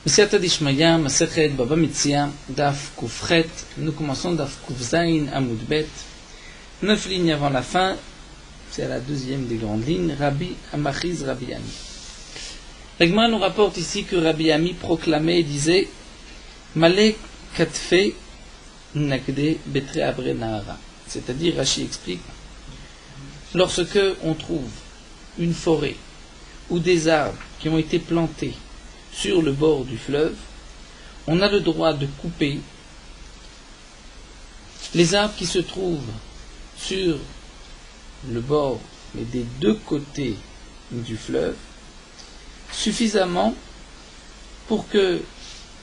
Messiata d'Ishmaya, Masechet, Baba Metzia, Daf Koufret, nous commençons Daf Koufzain, Amoudbet, 9 lignes avant la fin, c'est la deuxième des grandes lignes, Rabbi Amachiz, Rabbi Ami. L'Agma nous rapporte ici que Rabbi Ami proclamait et disait Malek Katfe Nakde Betre Abre Nahara. C'est-à-dire, Rashi explique, lorsque on trouve une forêt ou des arbres qui ont été plantés sur le bord du fleuve, on a le droit de couper les arbres qui se trouvent sur le bord, mais des deux côtés du fleuve, suffisamment pour que,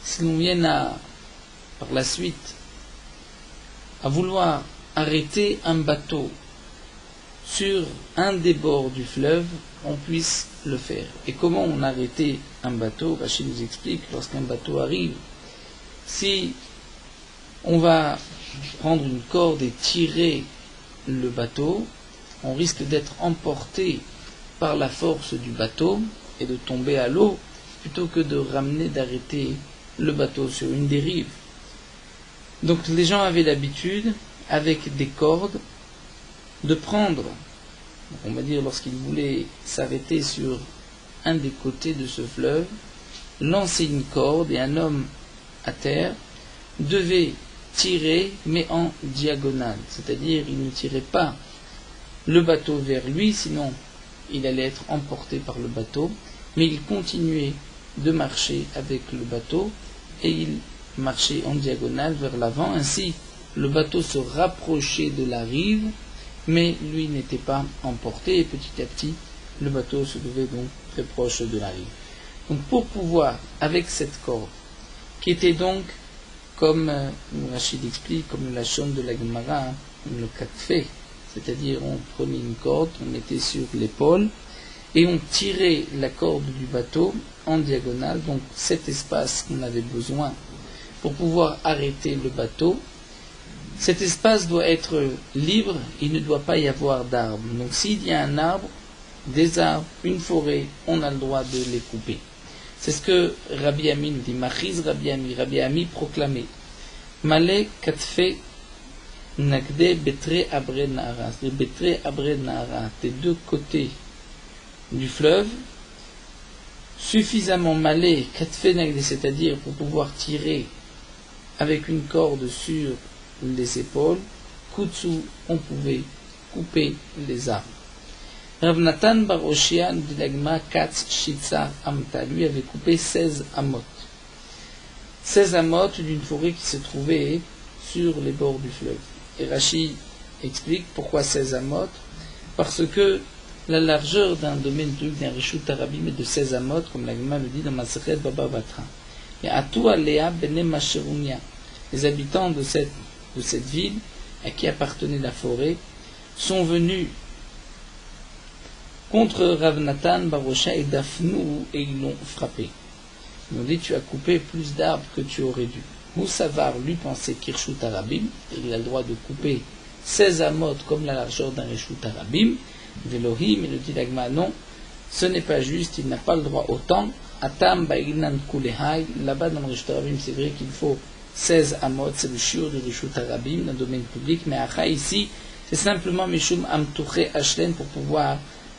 si l'on vienne par la suite, à vouloir arrêter un bateau sur un des bords du fleuve, on puisse le faire. Et comment on arrêtait un bateau? Rachid nous explique, lorsqu'un bateau arrive, si on va prendre une corde et tirer le bateau, on risque d'être emporté par la force du bateau et de tomber à l'eau, plutôt que de ramener, d'arrêter le bateau sur une dérive. Donc les gens avaient l'habitude, avec des cordes, de prendre, on va dire lorsqu'ils voulaient s'arrêter sur un des côtés de ce fleuve, lancer une corde et un homme à terre devait tirer, mais en diagonale, c'est-à-dire il ne tirait pas le bateau vers lui, sinon il allait être emporté par le bateau, mais il continuait de marcher avec le bateau et il marchait en diagonale vers l'avant, ainsi le bateau se rapprochait de la rive, mais lui n'était pas emporté, et petit à petit, le bateau se trouvait donc très proche de la rive. Donc pour pouvoir, avec cette corde, qui était donc, comme Rachid explique, comme la chaîne de la Gemara, le katfe, c'est-à-dire on prenait une corde, on mettait sur l'épaule, et on tirait la corde du bateau en diagonale, donc cet espace qu'on avait besoin pour pouvoir arrêter le bateau. Cet espace doit être libre, il ne doit pas y avoir d'arbres. Donc s'il y a un arbre, des arbres, une forêt, on a le droit de les couper. C'est ce que Rabbi Ami nous dit. Machiz Rabbi Ami proclamait Male Katfe Nakde Betre Abre Nahara. C'est Betre Abre Nahara, des deux côtés du fleuve, suffisamment malé, Katfe Nakde, c'est-à-dire pour pouvoir tirer avec une corde sur les épaules, Kutsu, on pouvait couper les arbres. Rav Natan bar Oshian de l'Agma Katz Shitsa Amta, lui avait coupé 16 amot. 16 amot d'une forêt qui se trouvait sur les bords du fleuve. Et Rashi explique pourquoi 16 amot, parce que la largeur d'un domaine d'un Rishut Arabim est de 16 amot, comme l'Agma le dit dans Masechet Baba Batra. Et Atou Alea Bene Masherunia, les habitants de cette ville à qui appartenait la forêt sont venus contre Rav Natan bar Osha et Dafnou et ils l'ont frappé. Ils ont dit tu as coupé plus d'arbres que tu aurais dû. Moussavar lui pensait Kirshut Arabim, il a le droit de couper 16 amot comme la largeur d'un Rishut Arabim. Velohim, il le dit l'Agma, non, ce n'est pas juste, il n'a pas le droit autant. Atam Ba'inan Kulehai, là-bas dans le Rishut Arabim, c'est vrai qu'il faut 16 amot, c'est le shiur de Rishut Arabim, dans le domaine public, mais Acha ici, c'est simplement Mishum Amtuche Ashlen pour pouvoir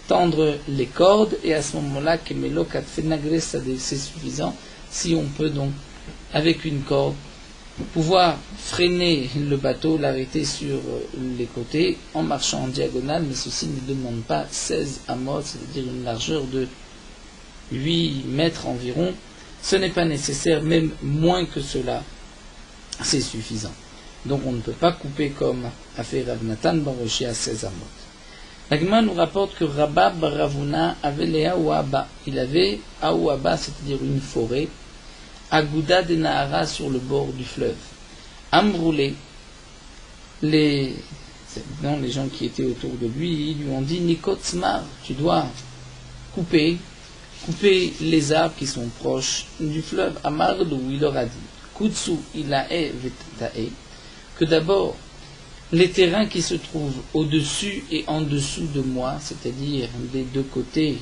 tendre les cordes, et à ce moment-là, Kemelo Katfe Nagre, c'est suffisant, si on peut donc, avec une corde, pouvoir freiner le bateau, l'arrêter sur les côtés, en marchant en diagonale, mais ceci ne demande pas 16 amot, c'est-à-dire une largeur de 8 mètres environ, ce n'est pas nécessaire, même moins que cela, c'est suffisant. Donc on ne peut pas couper comme a fait Rav Natan bar Oshian à 16 amot. L'Agma nous rapporte que Rabba bar Ravuna avait les Aouaba. Il avait Aouaba, c'est-à-dire une forêt, Agouda de Nahara sur le bord du fleuve. Amroulé, les gens qui étaient autour de lui, ils lui ont dit Nikotzmar, tu dois couper les arbres qui sont proches du fleuve. Amardou, il leur a dit Kutsu ilae vetatae, que d'abord les terrains qui se trouvent au-dessus et en dessous de moi, c'est-à-dire des deux côtés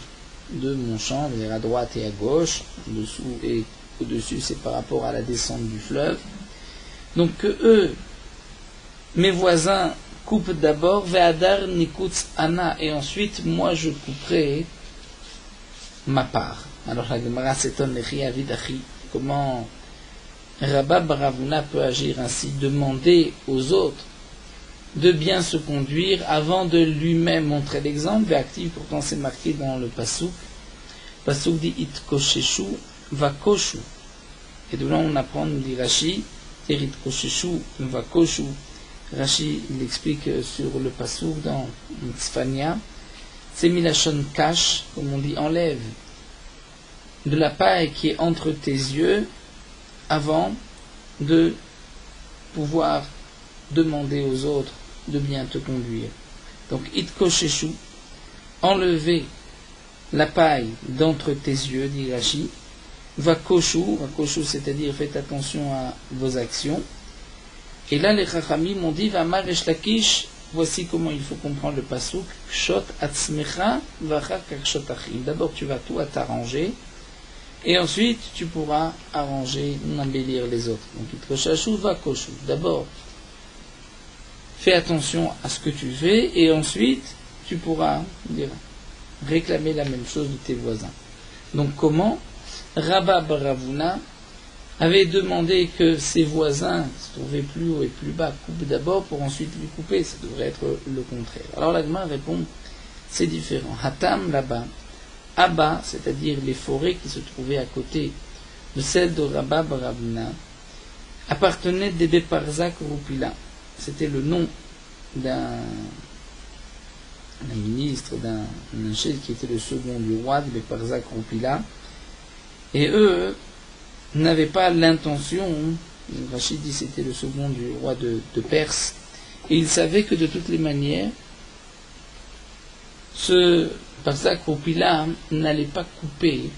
de mon champ, c'est-à-dire à droite et à gauche, en dessous et au-dessus, c'est par rapport à la descente du fleuve. Donc que eux, mes voisins, coupent d'abord, ve'adar nikutz ana, et ensuite, moi je couperai ma part. Alors la Gemara s'étonne, comment Rabba bar Ravuna peut agir ainsi, demander aux autres de bien se conduire avant de lui-même montrer l'exemple. Actif, pourtant c'est marqué dans le Pasuk. Pasuk dit it kosheshu va koshu. Et de là on apprend, nous dit Rashi, it kosheshu va koshu. Rashi il explique sur le Pasuk dans Tzfania, c'est milachon kash, comme on dit, enlève de la paille qui est entre tes yeux avant de pouvoir demander aux autres de bien te conduire. Donc, itkosheshu, enlever la paille d'entre tes yeux, dit Rashi, vakoshu, c'est-à-dire faites attention à vos actions. Et là, les Chachamim m'ont dit, Vamar Resh Lakish, voici comment il faut comprendre le pasuk, Kshot atzmecha vachar kakshot achim. D'abord, tu vas tout à t'arranger, et ensuite, tu pourras arranger, embellir les autres. Donc, itkosheshu vakoshu. D'abord, fais attention à ce que tu fais, et ensuite, tu pourras réclamer la même chose de tes voisins. Donc, comment Rabba bar Ravuna avait demandé que ses voisins se trouvaient plus haut et plus bas, coupent d'abord pour ensuite lui couper. Ça devrait être le contraire. Alors la Gemara répond, c'est différent. Hatam là-bas, Abba, c'est-à-dire les forêts qui se trouvaient à côté de celles de Rabba bar Ravuna, appartenaient des Beparzak Rupila. C'était le nom d'un ministre, d'un chef qui était le second du roi de Beparzak Rupila. Et eux n'avaient pas l'intention, Rachid dit c'était le second du roi de Perse, et ils savaient que de toutes les manières, ce Barzak Rupila n'allait pas couper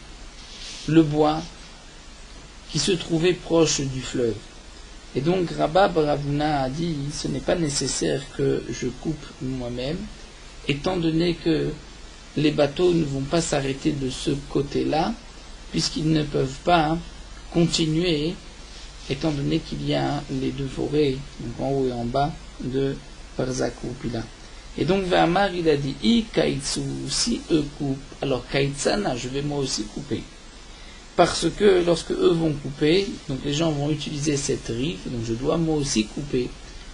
le bois qui se trouvait proche du fleuve. Et donc Rabba bar Ravuna a dit, ce n'est pas nécessaire que je coupe moi-même, étant donné que les bateaux ne vont pas s'arrêter de ce côté-là, puisqu'ils ne peuvent pas continuer, étant donné qu'il y a les deux forêts, donc en haut et en bas, de Barzak Rupila. Et donc Vamar il a dit, I kaitsu, si eux coupent, alors kaitsana, je vais moi aussi couper. Parce que lorsque eux vont couper, donc les gens vont utiliser cette rive, donc je dois moi aussi couper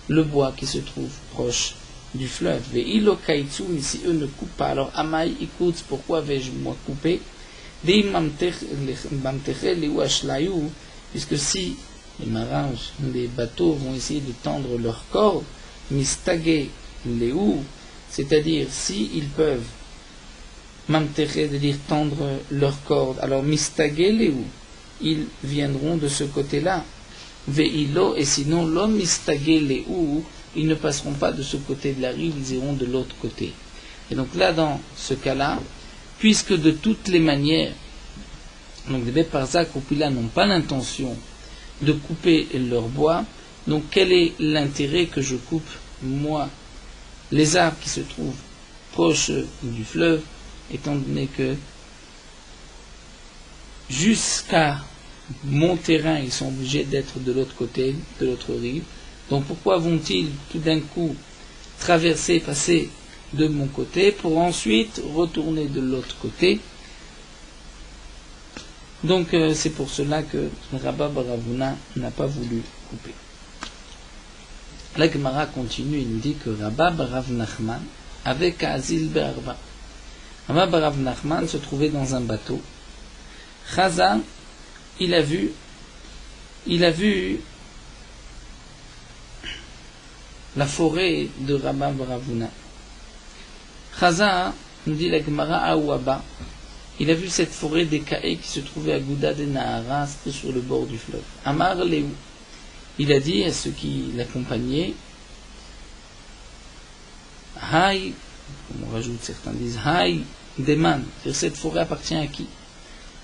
le bois qui se trouve proche du fleuve. Et ilo kaitsu, mais si eux ne coupent pas, alors amai ikoutz, pourquoi vais-je moi couper? Puisque si les marins, les bateaux vont essayer de tendre leur corde, mistage léou, c'est-à-dire si ils peuvent mamtere, de dire tendre leur corde, alors mistage léou, ils viendront de ce côté-là. Veilo, et sinon l'homme mistage léou, ils ne passeront pas de ce côté de la rive, ils iront de l'autre côté. Et donc là, dans ce cas-là, puisque de toutes les manières, donc les Beparzak Rupila n'ont pas l'intention de couper leur bois, donc quel est l'intérêt que je coupe, moi, les arbres qui se trouvent proches du fleuve, étant donné que jusqu'à mon terrain, ils sont obligés d'être de l'autre côté, de l'autre rive. Donc pourquoi vont-ils tout d'un coup traverser, passer de mon côté pour ensuite retourner de l'autre côté? Donc c'est pour cela que Rabba bar Ravuna n'a pas voulu couper. La Gemara continue, il nous dit que Rabba bar Rav Nachman avec Azil Be'arba. Rabba bar Rav Nachman se trouvait dans un bateau. Chaza, il a vu la forêt de Rabba bar Ravuna. Chaza, nous dit la Gemara Aouaba, il a vu cette forêt des Kaé qui se trouvait à Gouda de Nahara, c'était sur le bord du fleuve. Amar Léou, il a dit à ceux qui l'accompagnaient, Haï, on rajoute, certains disent Haï Deman, cette forêt appartient à qui?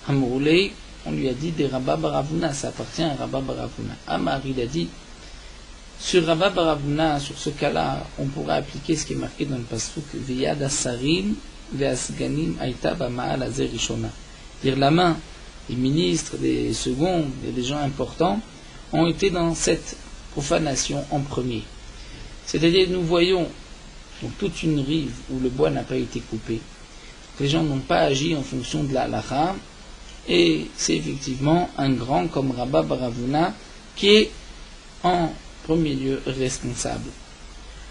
Amroulé, on lui a dit des Rabba bar Ravuna, ça appartient à Rabba bar Ravuna. Amar, il a dit, sur Rabba bar Ravuna, sur ce cas-là, on pourra appliquer ce qui est marqué dans le pasuk Viyad Asarim ve'asganim aita b'ma'al hazeh rishona. Dire la main, les ministres, les seconds et les gens importants ont été dans cette profanation en premier. C'est-à-dire nous voyons donc toute une rive où le bois n'a pas été coupé. Les gens n'ont pas agi en fonction de la halakha, et c'est effectivement un grand comme Rabba bar Avuna qui est en premier lieu responsable.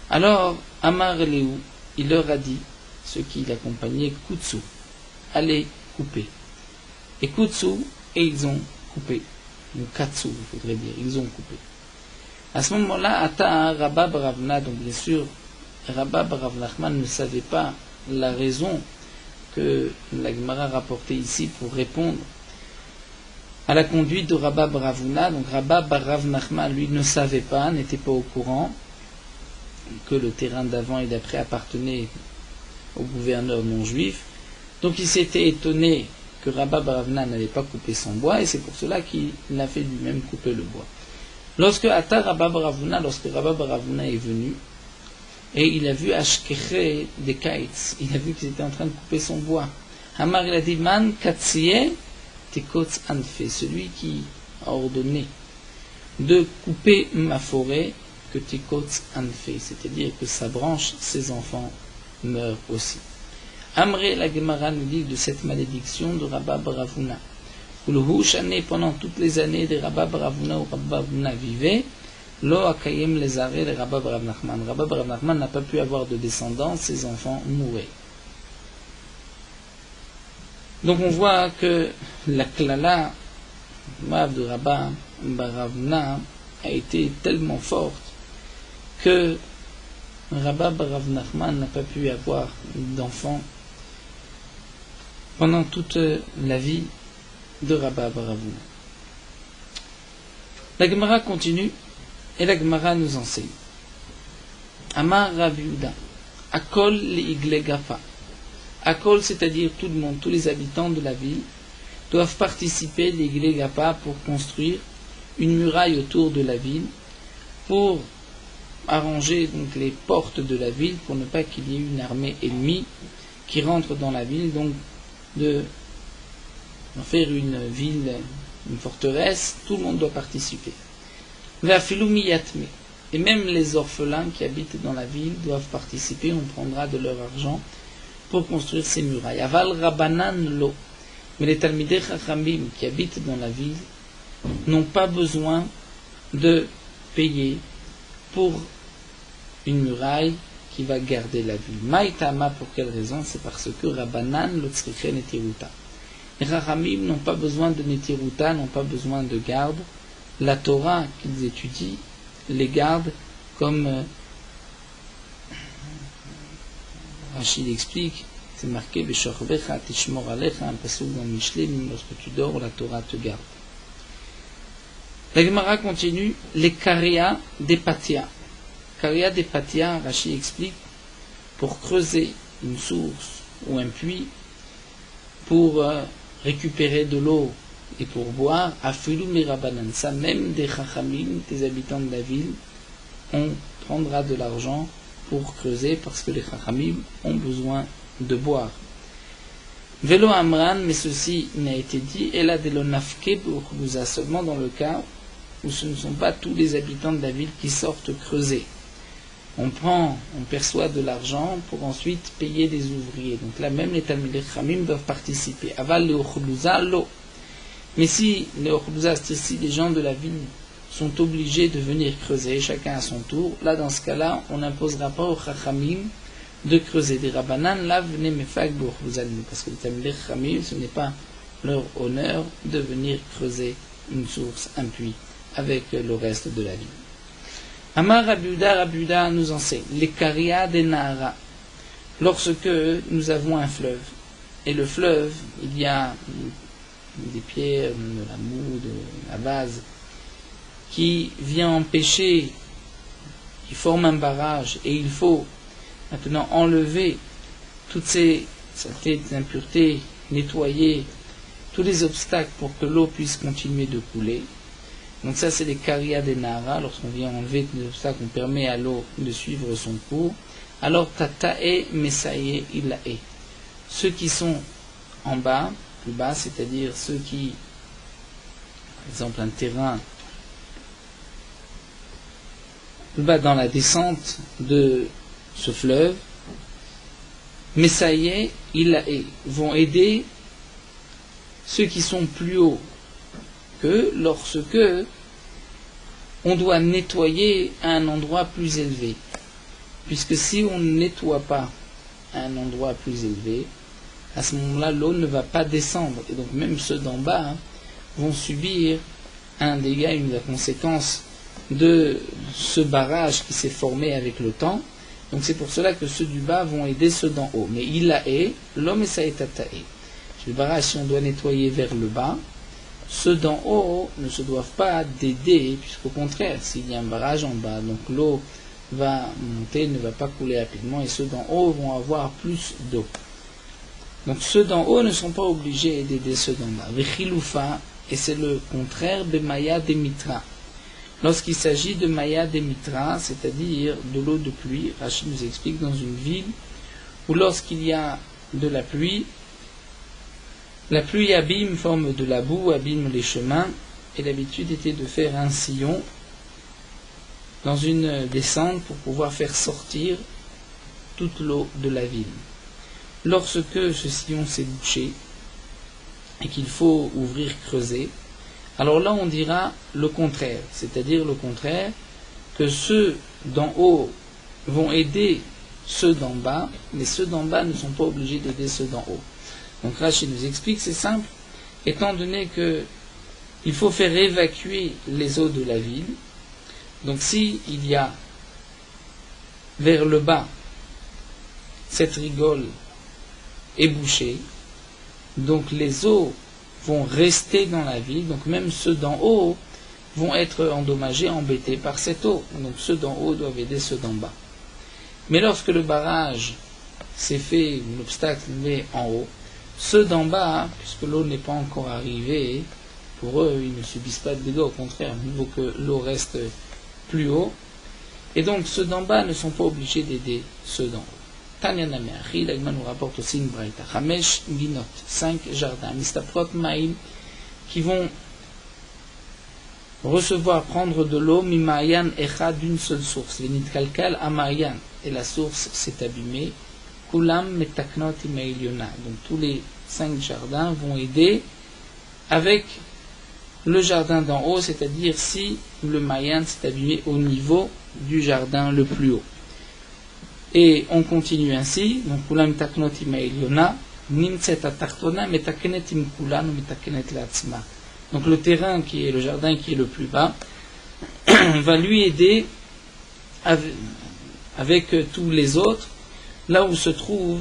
Alors Amar Léou, il leur a dit, ceux qui l'accompagnaient, Kutsu, allez couper. Et Kutsu, et ils ont coupé. Ou Katsu, il faudrait dire, ils ont coupé. À ce moment-là, Ata Rabba bar Avuna, donc bien sûr, Rabba bar Nachman ne savait pas la raison que la Gemara rapportait ici pour répondre à la conduite de Rabba bar Avuna. Donc Rabba bar Nachman, lui, ne savait pas, n'était pas au courant que le terrain d'avant et d'après appartenait au gouverneur non juif. Donc il s'était étonné que Rabba bar Avuna n'avait pas coupé son bois, et c'est pour cela qu'il a fait lui-même couper le bois. Lorsque Rabba bar Avuna est venu, et il a vu Ashkeche des Kaitz, il a vu qu'ils étaient en train de couper son bois. Hamar, il a dit, Man katsiye tekotz anfe, celui qui a ordonné de couper ma forêt, que tekotz anfe, c'est-à-dire que sa branche, ses enfants, meurent aussi. Amré, la Gemara nous dit de cette malédiction de Rabba bar Avuna. Ulhu shane, pendant toutes les années de Rabba bar Avuna où Rabba bar Avuna vivait, Lo akayem les arrêts de Rabba bar Nachman. Rabba bar Nachman n'a pas pu avoir de descendants, ses enfants mouraient. Donc on voit que la klala de Rabba bar Avuna a été tellement forte que Rabba bar Nachman n'a pas pu avoir d'enfants pendant toute la vie de Rabba bar Avuna. La Gemara continue. Et la Gemara nous enseigne. Amar Rabbi Yehuda, Akol li'igle gafa. Akol, c'est-à-dire tout le monde, tous les habitants de la ville, doivent participer l'igle gafa pour construire une muraille autour de la ville, pour arranger donc les portes de la ville, pour ne pas qu'il y ait une armée ennemie qui rentre dans la ville, donc de faire une ville, une forteresse. Tout le monde doit participer. Et même les orphelins qui habitent dans la ville doivent participer, on prendra de leur argent pour construire ces murailles. Aval Rabbanan lo. Mais les Talmidei Chachamim qui habitent dans la ville n'ont pas besoin de payer pour une muraille qui va garder la ville. Maïtama, pour quelle raison? C'est parce que Rabbanan lo tzrichen netiruta. Les Chachamim n'ont pas besoin de netiruta, n'ont pas besoin de garde. La Torah qu'ils étudient les garde, comme Rachid explique, c'est marqué Beshorvecha tishmor alecha, un passouk dans Mishlim, lorsque tu dors, la Torah te garde. La Gemara continue, les Karia des Patia. Karia des Patia, Rachid explique, pour creuser une source ou un puits, pour récupérer de l'eau et pour boire, afilu mirabanan, ça même des chachamim, des habitants de la ville, on prendra de l'argent pour creuser parce que les chachamim ont besoin de boire. Velo amran, mais ceci n'a été dit, et là de l'onafke pour nous a seulement dans le cas où ce ne sont pas tous les habitants de la ville qui sortent creuser. On perçoit de l'argent pour ensuite payer des ouvriers. Donc là même les Talmidei Chachamim doivent participer. Aval le ochluza lo. Mais si les gens de la ville sont obligés de venir creuser, chacun à son tour, là dans ce cas-là, on n'imposera pas aux Chachamim de creuser. Des Rabbanan, là venez mefak b'ochluzalim, parce que les Talmidei Chachamim, ce n'est pas leur honneur de venir creuser une source, un puits, avec le reste de la ville. Amar Rabbi Yehuda nous enseigne les Karia des Nahara. Lorsque nous avons un fleuve, et le fleuve, il y a des pierres, de la moue, de la vase, qui vient empêcher, qui forme un barrage, et il faut maintenant enlever toutes ces saletés, ces impuretés, nettoyer tous les obstacles pour que l'eau puisse continuer de couler. Donc ça c'est les Karia des Nahara, lorsqu'on vient enlever les obstacles, on permet à l'eau de suivre son cours. Alors tatae mesaye ilae. ceux qui sont en bas, plus bas, c'est-à-dire ceux qui, par exemple un terrain plus bas dans la descente de ce fleuve, mais ça y est, ils vont aider ceux qui sont plus hauts que lorsque on doit nettoyer à un endroit plus élevé. Puisque si on ne nettoie pas à un endroit plus élevé, à ce moment-là, l'eau ne va pas descendre. Et donc même ceux d'en bas vont subir un dégât, la conséquence de ce barrage qui s'est formé avec le temps. Donc c'est pour cela que ceux du bas vont aider ceux d'en haut. Mais il a l'homme et ça est ataé. Le barrage, si on doit nettoyer vers le bas, ceux d'en haut ne se doivent pas d'aider, puisqu'au contraire, s'il y a un barrage en bas, donc l'eau va monter, ne va pas couler rapidement, et ceux d'en haut vont avoir plus d'eau. Donc ceux d'en haut ne sont pas obligés d'aider ceux d'en bas. Vechiloufa, et c'est le contraire de Maya de Mitra. Lorsqu'il s'agit de Maya de Mitra, c'est-à-dire de l'eau de pluie, Rachid nous explique dans une ville où lorsqu'il y a de la pluie abîme, forme de la boue, abîme les chemins, et l'habitude était de faire un sillon dans une descente pour pouvoir faire sortir toute l'eau de la ville. Lorsque ce sillon s'est bouché et qu'il faut ouvrir, creuser, alors là on dira le contraire, c'est-à-dire le contraire, que ceux d'en haut vont aider ceux d'en bas, mais ceux d'en bas ne sont pas obligés d'aider ceux d'en haut. Donc Rachid nous explique, c'est simple, étant donné que il faut faire évacuer les eaux de la ville, donc si il y a vers le bas cette rigole est bouchée, donc les eaux vont rester dans la ville, donc même ceux d'en haut vont être endommagés, embêtés par cette eau. Donc ceux d'en haut doivent aider ceux d'en bas. Mais lorsque le barrage s'est fait, l'obstacle est en haut, ceux d'en bas, puisque l'eau n'est pas encore arrivée, pour eux, ils ne subissent pas de dégâts, au contraire, il faut que l'eau reste plus haut. Et donc ceux d'en bas ne sont pas obligés d'aider ceux d'en haut. Tanya Nameachi, l'Agma nous rapporte aussi une braïta. Chamesh Ginot, 5 jardins, Mistaprot Maïm, qui vont recevoir, prendre de l'eau, Mimayan Echa, d'une seule source. Venit Kalkal Amayan, et la source s'est abîmée. Kulam Metaknot Imailiona. Donc tous les 5 jardins vont aider avec le jardin d'en haut, c'est-à-dire si le Mayan s'est abîmé au niveau du jardin le plus haut. Et on continue ainsi, donc Kulam Metaknot Imailiona, Nimtset Atartona, Metaknet Imkulan, Metaknet Latzma. Donc le terrain qui est le jardin qui est le plus bas va lui aider avec tous les autres, là où se trouve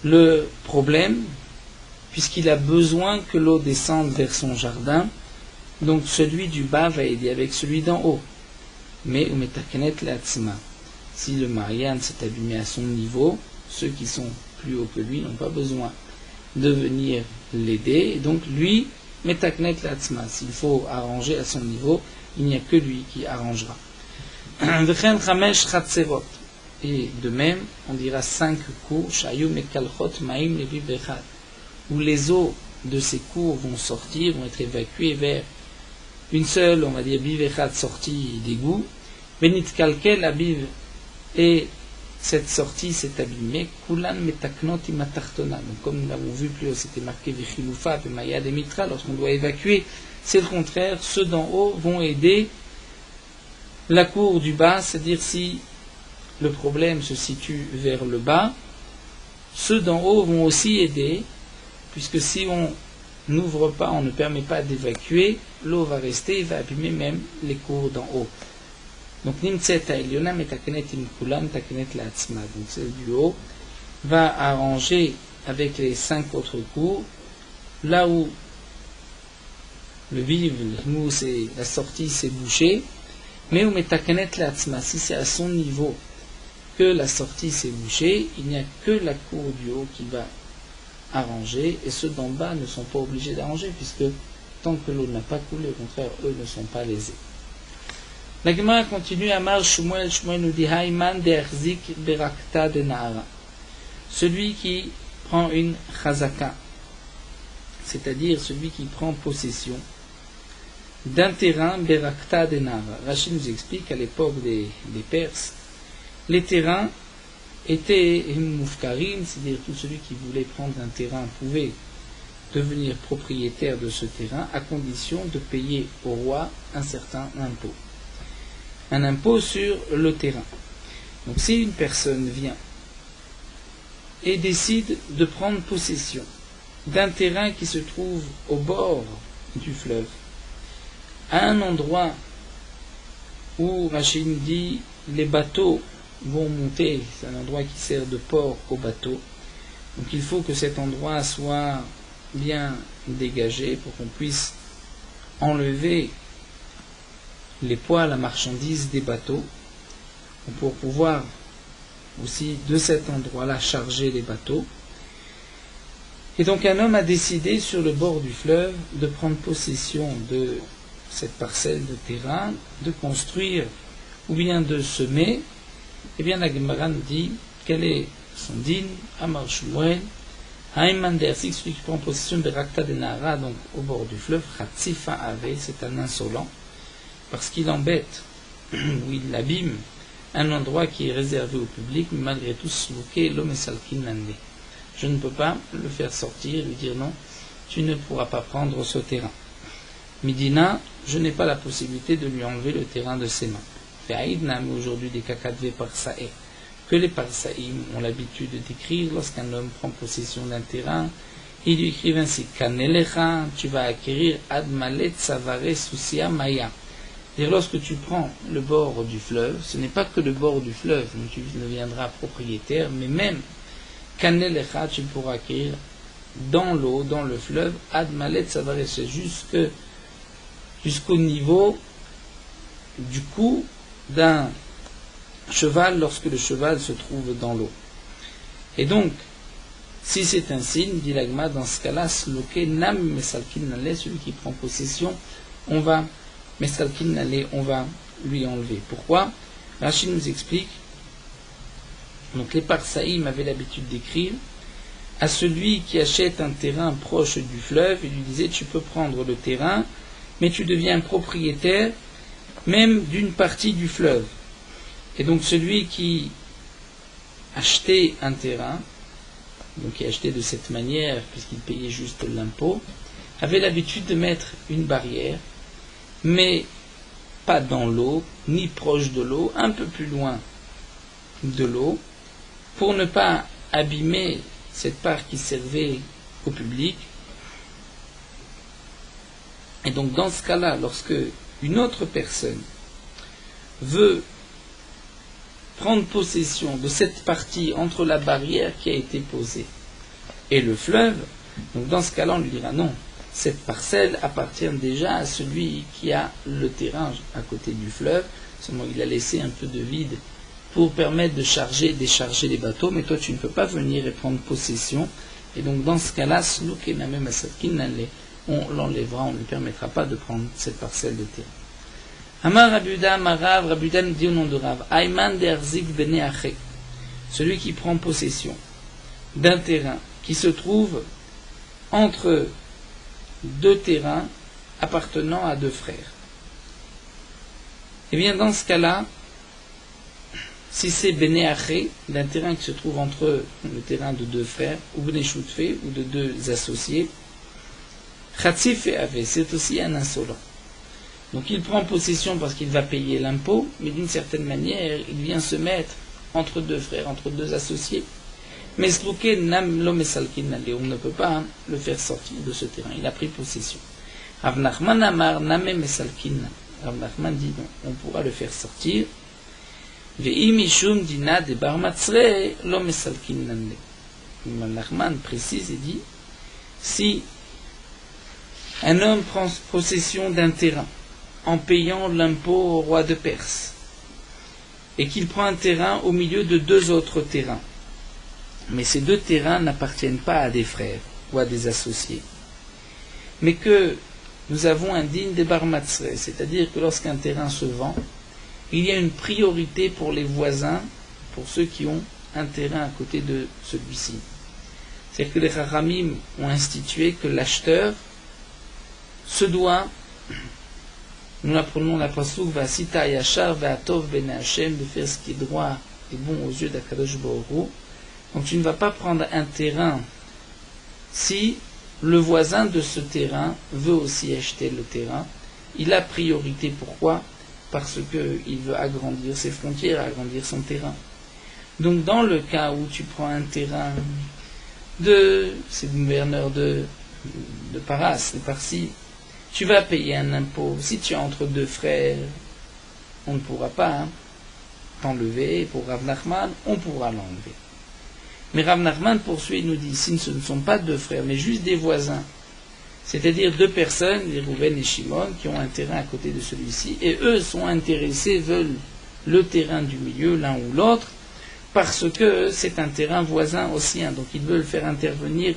le problème, puisqu'il a besoin que l'eau descende vers son jardin, donc celui du bas va aider avec celui d'en haut. Mais si le Marianne s'est abîmé à son niveau, ceux qui sont plus hauts que lui n'ont pas besoin de venir l'aider, et donc lui, metaknet latzma, s'il faut arranger à son niveau, il n'y a que lui qui arrangera. Et de même, on dira 5 cours, où les eaux de ces cours vont sortir, vont être évacuées vers une seule, on va dire, bivechat, sortie d'égout. Benit kalkel, la biv, et cette sortie s'est abîmée. Kulan metaknot imatartona. Donc, comme nous l'avons vu plus haut, c'était marqué vichiloufa, maya de mitra, lorsqu'on doit évacuer, c'est le contraire. Ceux d'en haut vont aider la cour du bas, c'est-à-dire si le problème se situe vers le bas, ceux d'en haut vont aussi aider, puisque si on n'ouvre pas, on ne permet pas d'évacuer, l'eau va rester et va abîmer même les cours d'en haut. Donc, nimtset ha'elyona metakenet imkulam takenet la'atzma. Donc, celle du haut va arranger avec les 5 autres cours, là où le vive, la sortie s'est bouchée, mais où metakenet la'atzma, si c'est à son niveau que la sortie s'est bouchée, il n'y a que la cour du haut qui va arranger, et ceux d'en bas ne sont pas obligés d'arranger, puisque tant que l'eau n'a pas coulé, au contraire, eux ne sont pas lésés. La Gemara continue, Amar Shmuel nous dit, Haïman de Erzik Berakta de Nahara. Celui qui prend une chazaka, c'est-à-dire celui qui prend possession d'un terrain berakta denar. Rachid nous explique qu'à l'époque des Perses, les terrains étaient moufkarim, c'est-à-dire tout celui qui voulait prendre un terrain pouvait devenir propriétaire de ce terrain à condition de payer au roi un certain impôt. Un impôt sur le terrain. Donc si une personne vient et décide de prendre possession d'un terrain qui se trouve au bord du fleuve, à un endroit où Rachid dit les bateaux vont monter, c'est un endroit qui sert de port aux bateaux, donc il faut que cet endroit soit bien dégagé pour qu'on puisse enlever les poids, la marchandise des bateaux, pour pouvoir aussi de cet endroit-là charger les bateaux. Et donc un homme a décidé sur le bord du fleuve de prendre possession de cette parcelle de terrain, de construire ou bien de semer. Eh bien la Gemara nous dit quel est son din, Amar Shmuel, Haïman Dersik, celui qui prend possession de Rakta de Nahara, donc au bord du fleuve, Khatsifa Ave, c'est un insolent, parce qu'il embête ou il abîme un endroit qui est réservé au public, mais malgré tout, Sluké, l'homme salkin nande. Je ne peux pas le faire sortir, lui dire non, tu ne pourras pas prendre ce terrain. Midina, je n'ai pas la possibilité de lui enlever le terrain de ses mains. Ve'aïdna, mais aujourd'hui des kakadve parsae, que les parsaïm ont l'habitude d'écrire lorsqu'un homme prend possession d'un terrain, ils lui écrivent ainsi, Kanelecha, tu vas acquérir admalet savare soucia maya. C'est-à-dire, lorsque tu prends le bord du fleuve, ce n'est pas que le bord du fleuve dont tu deviendras propriétaire, mais même Kanelecha, tu pourras acquérir dans l'eau, dans le fleuve, admalet savare, c'est jusqu'au niveau du cou d'un cheval lorsque le cheval se trouve dans l'eau. Et donc, si c'est un signe, dit l'agma, dans ce cas-là, sloke nam mesalkin nale, celui qui prend possession, on va mesalkin nale, on va lui enlever. Pourquoi? Rachid nous explique. Donc les parsaïm avaient l'habitude d'écrire à celui qui achète un terrain proche du fleuve, il lui disait tu peux prendre le terrain, mais tu deviens propriétaire même d'une partie du fleuve. Et donc celui qui achetait un terrain, donc qui achetait de cette manière, puisqu'il payait juste l'impôt, avait l'habitude de mettre une barrière, mais pas dans l'eau, ni proche de l'eau, un peu plus loin de l'eau, pour ne pas abîmer cette part qui servait au public. Et donc dans ce cas-là, lorsque une autre personne veut prendre possession de cette partie entre la barrière qui a été posée et le fleuve, donc dans ce cas-là on lui dira non, cette parcelle appartient déjà à celui qui a le terrain à côté du fleuve, seulement il a laissé un peu de vide pour permettre de charger et décharger les bateaux, mais toi tu ne peux pas venir et prendre possession, et donc dans ce cas-là, on l'enlèvera, on ne lui permettra pas de prendre cette parcelle de terrain. Amar Rabuda, Marav, Rabuda nous dit au nom de Rav, Ayman derzik bene ache, celui qui prend possession d'un terrain qui se trouve entre deux terrains appartenant à deux frères. Eh bien, dans ce cas-là, si c'est bene ache, d'un terrain qui se trouve entre le terrain de deux frères, ou bene choutfe, ou de deux associés, Khatsif et Ave, c'est aussi un insolent. Donc il prend possession parce qu'il va payer l'impôt, mais d'une certaine manière, il vient se mettre entre deux frères, entre deux associés. Mais nam lo mesalkin nale, on ne peut pas le faire sortir de ce terrain. Il a pris possession. Rav Nachman amar name mesalkin. Rav Nachman dit non, on pourra le faire sortir. Ve'im ishum dina de bar matzre lo mesalkin nale. Rav Nachman précise et dit si un homme prend possession d'un terrain en payant l'impôt au roi de Perse, et qu'il prend un terrain au milieu de deux autres terrains, mais ces deux terrains n'appartiennent pas à des frères ou à des associés, mais que nous avons un digne des bar matzre, c'est-à-dire que lorsqu'un terrain se vend, il y a une priorité pour les voisins, pour ceux qui ont un terrain à côté de celui-ci. C'est-à-dire que les Chachamim ont institué que l'acheteur se doit, nous apprenons la pasuk Vasita Yachar Ve'atov Bene Hashem, de faire ce qui est droit et bon aux yeux d'Akadosh Baruch Hu. Donc tu ne vas pas prendre un terrain si le voisin de ce terrain veut aussi acheter le terrain. Il a priorité. Pourquoi? Parce qu'il veut agrandir ses frontières, agrandir son terrain. Donc dans le cas où tu prends un terrain c'est le gouverneur de Paras, de Parsi, tu vas payer un impôt. Si tu es entre deux frères, on ne pourra pas t'enlever. Pour Rav Nachman, on pourra l'enlever. Mais Rav Nachman poursuit, il nous dit, si ce ne sont pas deux frères, mais juste des voisins, c'est-à-dire deux personnes, les Rouven et Shimon, qui ont un terrain à côté de celui-ci, et eux sont intéressés, veulent le terrain du milieu, l'un ou l'autre, parce que c'est un terrain voisin aussi, donc ils veulent faire intervenir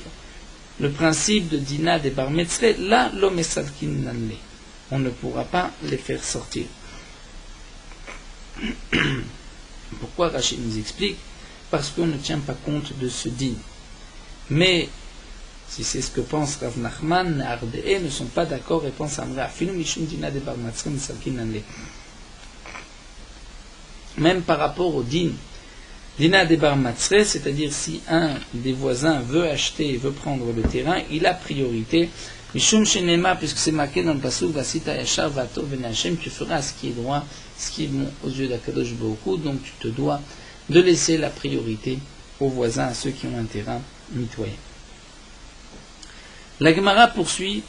le principe de Dina des Bar Metzre, là, l'homme est Savkin Nanle. On ne pourra pas les faire sortir. Pourquoi Rachid nous explique? Parce qu'on ne tient pas compte de ce din. Mais, si c'est ce que pense Rav Nachman, Ardee ne sont pas d'accord et pensent à Amra, Afinu Mishum Dina des Bar Metzre, Savkin Nanle. Même par rapport au din, Dina des Bar Matzre, c'est-à-dire si un des voisins veut acheter, veut prendre le terrain, il a priorité. Mishum Shenema, puisque c'est marqué dans le pasuk, Vasita Yachar Vatov Ben Hashem, tu feras ce qui est droit, ce qui est bon aux yeux d'Akadosh Baruch Hu, donc tu te dois de laisser la priorité aux voisins, à ceux qui ont un terrain mitoyen. La Gemara poursuit,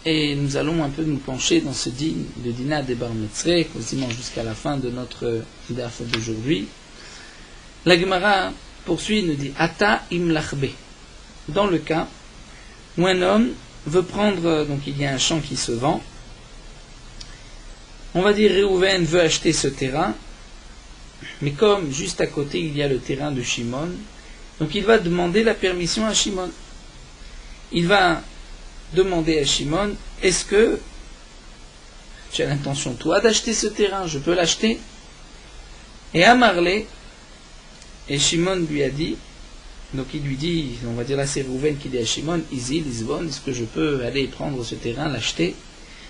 et nous allons un peu nous pencher dans ce din de Dina des Bar Metzre, quasiment jusqu'à la fin de notre daf d'aujourd'hui. La Gemara poursuit, nous dit Ata imlachbe. Dans le cas où un homme veut prendre, donc il y a un champ qui se vend, on va dire Réhouven veut acheter ce terrain, mais comme juste à côté il y a le terrain de Shimon, donc il va demander la permission à Shimon. Il va demander à Shimon, est-ce que tu as l'intention toi d'acheter ce terrain, je peux l'acheter? Et Amarlé, et Shimon lui a dit, donc il lui dit, on va dire là c'est Rouven qui dit à Shimon, Izi, Lisbonne, est-ce que je peux aller prendre ce terrain, l'acheter?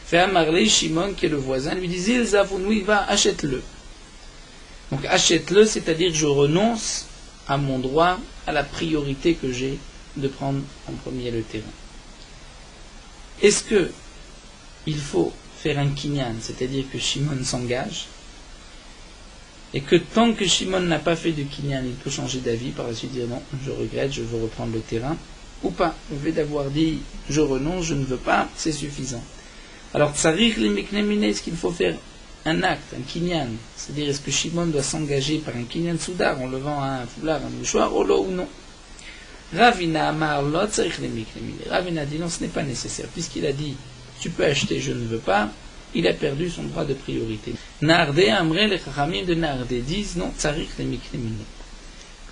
Fait Amarlé, Shimon qui est le voisin, lui dit, Zil Zavounoui, va, achète-le. Donc achète-le, c'est-à-dire je renonce à mon droit, à la priorité que j'ai de prendre en premier le terrain. Est-ce que il faut faire un kinyan, c'est-à-dire que Shimon s'engage, et que tant que Shimon n'a pas fait de kinyan, il peut changer d'avis, par la suite dire non, je regrette, je veux reprendre le terrain, ou pas. Le fait d'avoir dit je renonce, je ne veux pas, c'est suffisant. Alors tsarich li miknemine, est-ce qu'il faut faire un acte, un kinyan, c'est-à-dire est-ce que Shimon doit s'engager par un kinyan soudar en levant un foulard, un mouchoir, ou non? Ravina Amar Lot tsarich li miknemine. Ravina dit non, ce n'est pas nécessaire, puisqu'il a dit tu peux acheter, je ne veux pas, il a perdu son droit de priorité. Naarde Amre, les Chachamim de Naarde disent non, tsarich li miknemine.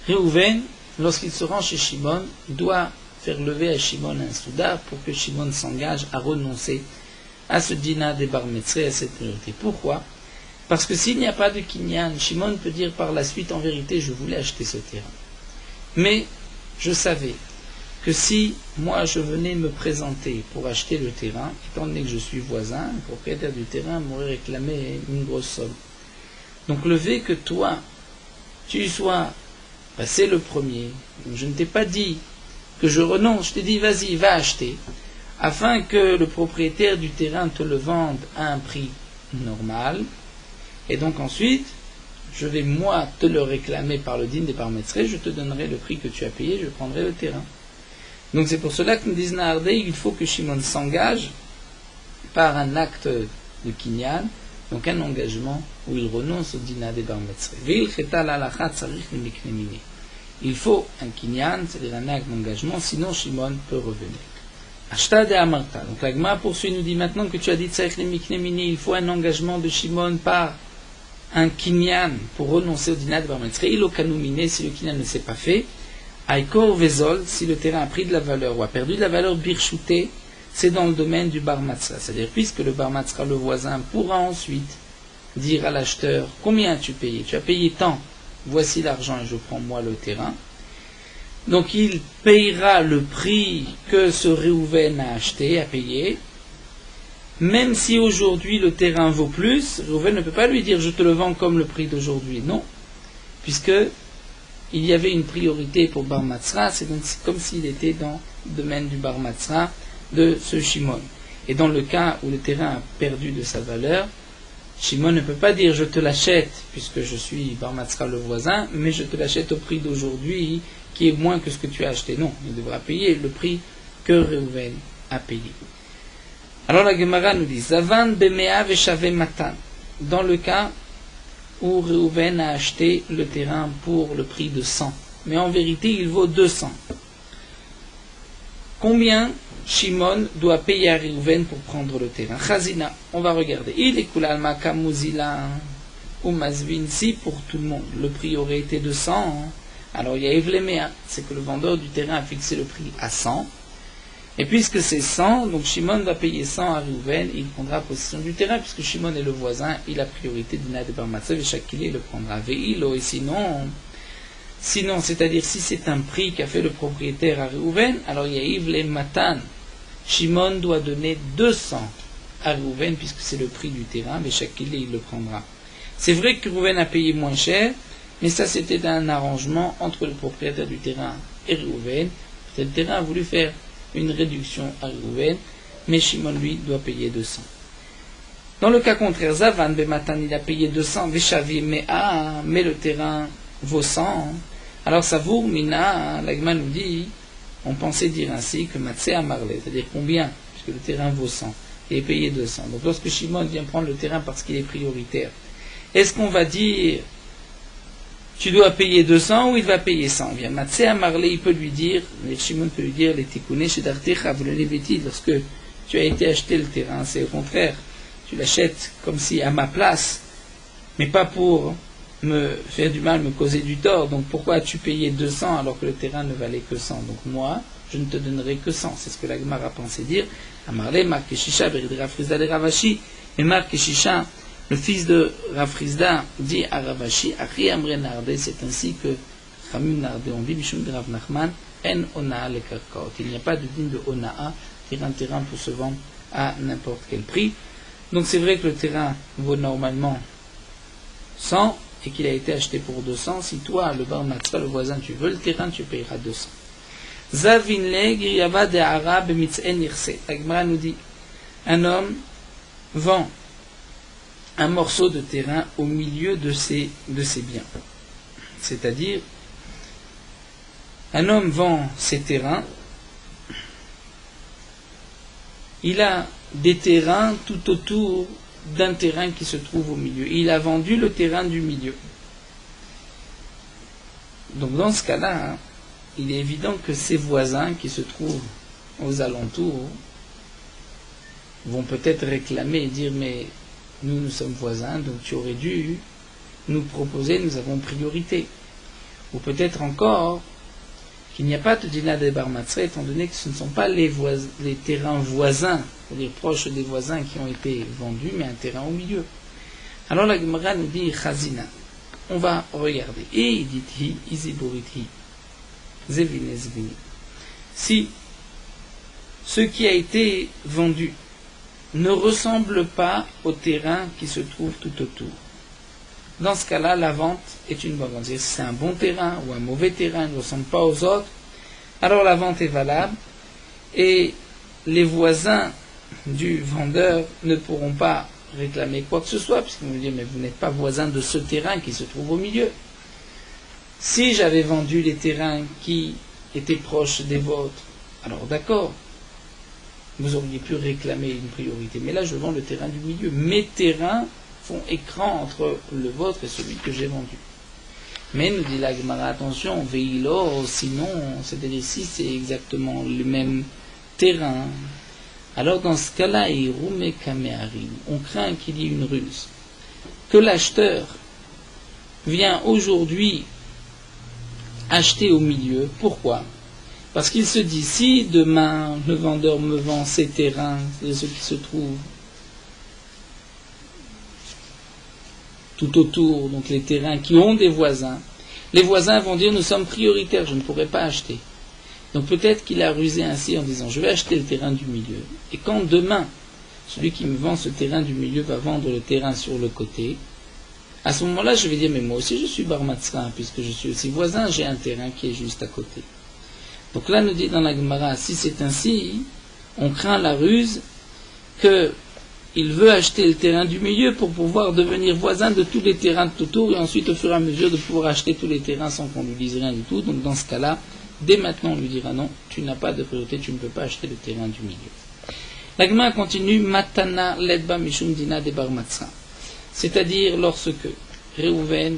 Réhouven, lorsqu'il se rend chez Shimon, doit faire lever à Shimon un soudar pour que Shimon s'engage à renoncer à ce dîner des Bar Metzre, à cette priorité. Pourquoi? Parce que s'il n'y a pas de kinyan, Shimon peut dire par la suite, en vérité, je voulais acheter ce terrain. Mais je savais que si moi je venais me présenter pour acheter le terrain, étant donné que je suis voisin, le propriétaire du terrain m'aurait réclamé une grosse somme. Donc le fait que toi, tu sois passé le premier, je ne t'ai pas dit que je renonce, je t'ai dit vas-y, va acheter, afin que le propriétaire du terrain te le vende à un prix normal, et donc ensuite, je vais moi te le réclamer par le din des Bar Metzre, je te donnerai le prix que tu as payé, je prendrai le terrain. Donc c'est pour cela que nous disons Naarde, il faut que Shimon s'engage par un acte de kinyan, donc un engagement où il renonce au dîner des Bar Metzre. Il faut un kinyan, c'est-à-dire un acte d'engagement, sinon Shimon peut revenir. Ashta de Amarta. Donc la Gemara poursuit, nous dit maintenant que tu as dit Tzarich Miknemini, il faut un engagement de Shimon par un kinyan pour renoncer au dîner de Bar Metzre. Il au kanouminé, si le kinyan ne s'est pas fait. Aikor Vezol, si le terrain a pris de la valeur ou a perdu de la valeur birchouté, c'est dans le domaine du Bar Matzra. C'est-à-dire, puisque le Bar Matzra, le voisin, pourra ensuite dire à l'acheteur combien as-tu payé? Tu as payé tant, voici l'argent et je prends moi le terrain. Donc il payera le prix que ce Réhouven a acheté, a payé, même si aujourd'hui le terrain vaut plus. Réhouven ne peut pas lui dire je te le vends comme le prix d'aujourd'hui, non, puisque il y avait une priorité pour Bar Matzra, c'est donc comme s'il était dans le domaine du Bar Matzra de ce Shimon. Et dans le cas où le terrain a perdu de sa valeur, Shimon ne peut pas dire je te l'achète puisque je suis Bar Matzra le voisin, mais je te l'achète au prix d'aujourd'hui qui est moins que ce que tu as acheté. Non, il devra payer le prix que Réhouven a payé. Alors la Gemara nous dit Zavan bemea veshave matan. Dans le cas où Réhouven a acheté le terrain pour le prix de 100, mais en vérité il vaut 200. Combien Shimon doit payer à Réhouven pour prendre le terrain? Chazina, on va regarder. Il est kulalma kamuzila ou masvin, si pour tout le monde le prix aurait été de 100, alors il y a Evlemea, c'est que le vendeur du terrain a fixé le prix à 100. Et puisque c'est 100, donc Shimon va payer 100 à Réhouven, il prendra possession du terrain, puisque Shimon est le voisin, il a priorité d'Ina de Bar Matzav, et chaque il le prendra. Ve'ilo, et sinon, c'est-à-dire si c'est un prix qu'a fait le propriétaire à Réhouven, alors il y a Ivle Matan. Shimon doit donner 200 à Réhouven, puisque c'est le prix du terrain, mais chaque il le prendra. C'est vrai que Réhouven a payé moins cher, mais ça c'était un arrangement entre le propriétaire du terrain et Réhouven. Le terrain a voulu faire une réduction à Réhouven, mais Shimon lui doit payer 200. Dans le cas contraire, Zavan Bematan il a payé 200, Veshavi Mea, mais le terrain vaut 100. Alors Savour Mina, l'Agma nous dit, on pensait dire ainsi que Matzé a marlé, c'est-à-dire combien, puisque le terrain vaut 100, et est payé 200. Donc lorsque Shimon vient prendre le terrain parce qu'il est prioritaire, est-ce qu'on va dire tu dois payer 200 ou il va payer 100? Bien, Matzé a marlé, il peut lui dire, Shimon peut lui dire, les tikkuné chez Dartecha, vous le lorsque tu as été acheter le terrain, c'est au contraire, tu l'achètes comme si à ma place, mais pas pour me faire du mal, me causer du tort. Donc pourquoi as-tu payé 200 alors que le terrain ne valait que 100? Donc moi, je ne te donnerai que 100. C'est ce que la Gemara a pensé dire. Amarle, Marc et Shisha, Berid Rafrizda et Ravashi. Et Marc et Shisha, le fils de Rafrizda, dit à Ravashi, Achri Amre Narde, c'est ainsi que Ramim Narde, on dit, Mishum de Rav Nachman, En Onaa le Karkaot. Il n'y a pas de digne de Onaa, un terrain peut se vendre à n'importe quel prix. Donc c'est vrai que le terrain vaut normalement 100 et qu'il a été acheté pour 200. Si toi, le bar matzah, le voisin, tu veux le terrain, tu payeras 200. Zavinle Griyava de Arab Mitzen Irse. Agmara nous dit, un homme vend un morceau de terrain au milieu de ses biens. C'est-à-dire, un homme vend ses terrains, il a des terrains tout autour d'un terrain qui se trouve au milieu. Il a vendu le terrain du milieu. Donc dans ce cas-là, il est évident que ses voisins qui se trouvent aux alentours vont peut-être réclamer et dire mais nous sommes voisins, donc tu aurais dû nous proposer, nous avons priorité. Ou peut-être encore qu'il n'y a pas de dîner de bar matzah, étant donné que ce ne sont pas les terrains voisins, c'est-à-dire proches des voisins qui ont été vendus, mais un terrain au milieu. Alors la Gemara nous dit Chazina. On va regarder. Et il dit Hi, Iziburiti, Zevine, Zevine. Si ce qui a été vendu ne ressemble pas au terrain qui se trouve tout autour, dans ce cas-là, la vente est une bonne vente. Si c'est un bon terrain ou un mauvais terrain, il ne ressemble pas aux autres, alors la vente est valable et les voisins du vendeur ne pourront pas réclamer quoi que ce soit, puisqu'ils vont dire mais vous n'êtes pas voisin de ce terrain qui se trouve au milieu. Si j'avais vendu les terrains qui étaient proches des vôtres, alors d'accord, vous auriez pu réclamer une priorité, mais là je vends le terrain du milieu. Mes terrains font écran entre le vôtre et celui que j'ai vendu. Mais nous dit la Gemara, attention, veilo, sinon, c'est-à-dire si c'est exactement le même terrain, alors dans ce cas-là, on craint qu'il y ait une ruse. Que l'acheteur vient aujourd'hui acheter au milieu. Pourquoi? Parce qu'il se dit, si demain le vendeur me vend ces terrains, c'est-à-dire ceux qui se trouvent tout autour, donc les terrains qui ont des voisins, les voisins vont dire nous sommes prioritaires, je ne pourrai pas acheter. Donc peut-être qu'il a rusé ainsi en disant je vais acheter le terrain du milieu. Et quand demain, celui qui me vend ce terrain du milieu va vendre le terrain sur le côté, à ce moment-là je vais dire mais moi aussi je suis bar matzah, puisque je suis aussi voisin, j'ai un terrain qui est juste à côté. Donc là nous dit dans la Gemara, si c'est ainsi, on craint la ruse qu'il veut acheter le terrain du milieu pour pouvoir devenir voisin de tous les terrains de tout autour et ensuite au fur et à mesure de pouvoir acheter tous les terrains sans qu'on lui dise rien du tout. Donc dans ce cas-là, dès maintenant on lui dira non, tu n'as pas de priorité, tu ne peux pas acheter le terrain du milieu. La Gemara continue, Matana ledba mishum dina de bar matzah. C'est-à-dire lorsque Réhouven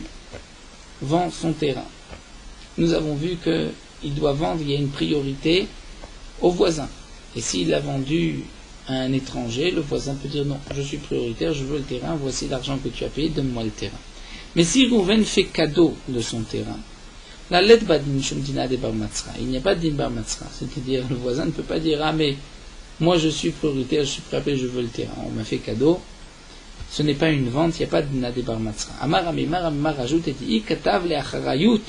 vend son terrain. Nous avons vu qu'il doit vendre, il y a une priorité au voisin. Et s'il a vendu à un étranger, le voisin peut dire non, je suis prioritaire, je veux le terrain, voici l'argent que tu as payé, donne-moi le terrain. Mais si Réhouven fait cadeau de son terrain, la ledba mishum dina de bar matzah, il n'y a pas de din bar matzah, c'est-à-dire le voisin ne peut pas dire ah mais moi je suis prioritaire, je suis prêt à payer, je veux le terrain, on m'a fait cadeau. Ce n'est pas une vente, il n'y a pas de dina de bar matzah. Amar Amimar rajoute et dit katav le acharayut,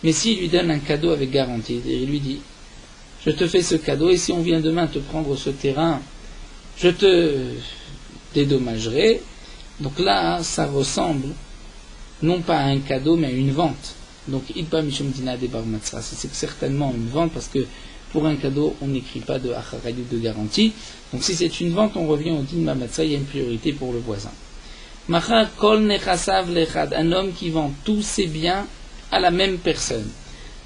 mais s'il lui donne un cadeau avec garantie, il lui dit je te fais ce cadeau et si on vient demain te prendre ce terrain, je te dédommagerai. Donc là, ça ressemble non pas à un cadeau mais à une vente. Donc idba mishum dina de bar matzah, c'est certainement une vente parce que pour un cadeau, on n'écrit pas de acharayut de garantie. Donc si c'est une vente, on revient au din bar matzah, il y a une priorité pour le voisin. Machar kol nechasav lechad, un homme qui vend tous ses biens à la même personne.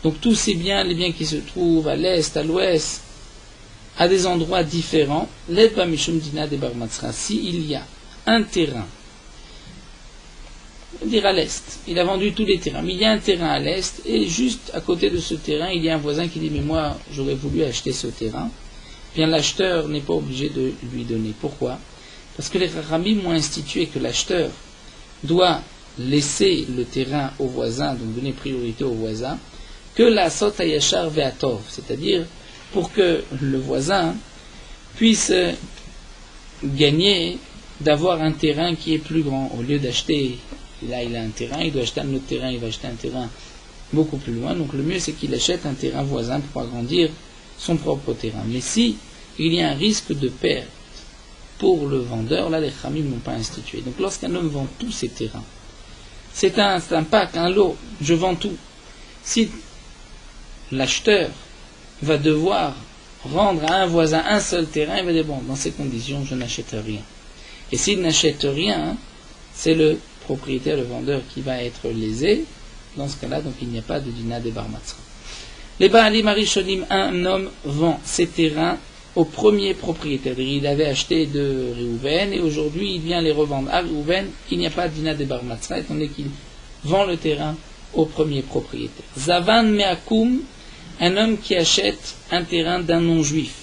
Donc tous ces biens, les biens qui se trouvent à l'est, à l'ouest, à des endroits différents, l'edba mishum dina de bar matzah, s'il y a un terrain, on va dire à l'est, il a vendu tous les terrains, mais il y a un terrain à l'est, et juste à côté de ce terrain, il y a un voisin qui dit mais moi j'aurais voulu acheter ce terrain, bien l'acheteur n'est pas obligé de lui donner. Pourquoi? Parce que les Chachamim ont institué que l'acheteur doit laisser le terrain au voisin, donc donner priorité au voisin, que la sot hayashar ve'atov, c'est-à-dire pour que le voisin puisse gagner d'avoir un terrain qui est plus grand. Au lieu d'acheter, là il a un terrain, il doit acheter un autre terrain, il va acheter un terrain beaucoup plus loin, donc le mieux c'est qu'il achète un terrain voisin pour agrandir son propre terrain. Mais si il y a un risque de perte pour le vendeur, là les Khamim n'ont pas institué. Donc lorsqu'un homme vend tous ses terrains, c'est un pack, un lot, je vends tout. Si l'acheteur va devoir rendre à un voisin un seul terrain, il va dire bon, dans ces conditions, je n'achète rien. Et s'il n'achète rien, c'est le propriétaire, le vendeur qui va être lésé. Dans ce cas-là, donc il n'y a pas de dina de bar matzah. Les Baalim Arishonim, un homme vend ses terrains au premier propriétaire. Il avait acheté de Réhouven et aujourd'hui il vient les revendre à Réhouven. Il n'y a pas de dina de bar matzah, étant donné qu'il vend le terrain au premier propriétaire. Zavan Meakoum, un homme qui achète un terrain d'un non-juif.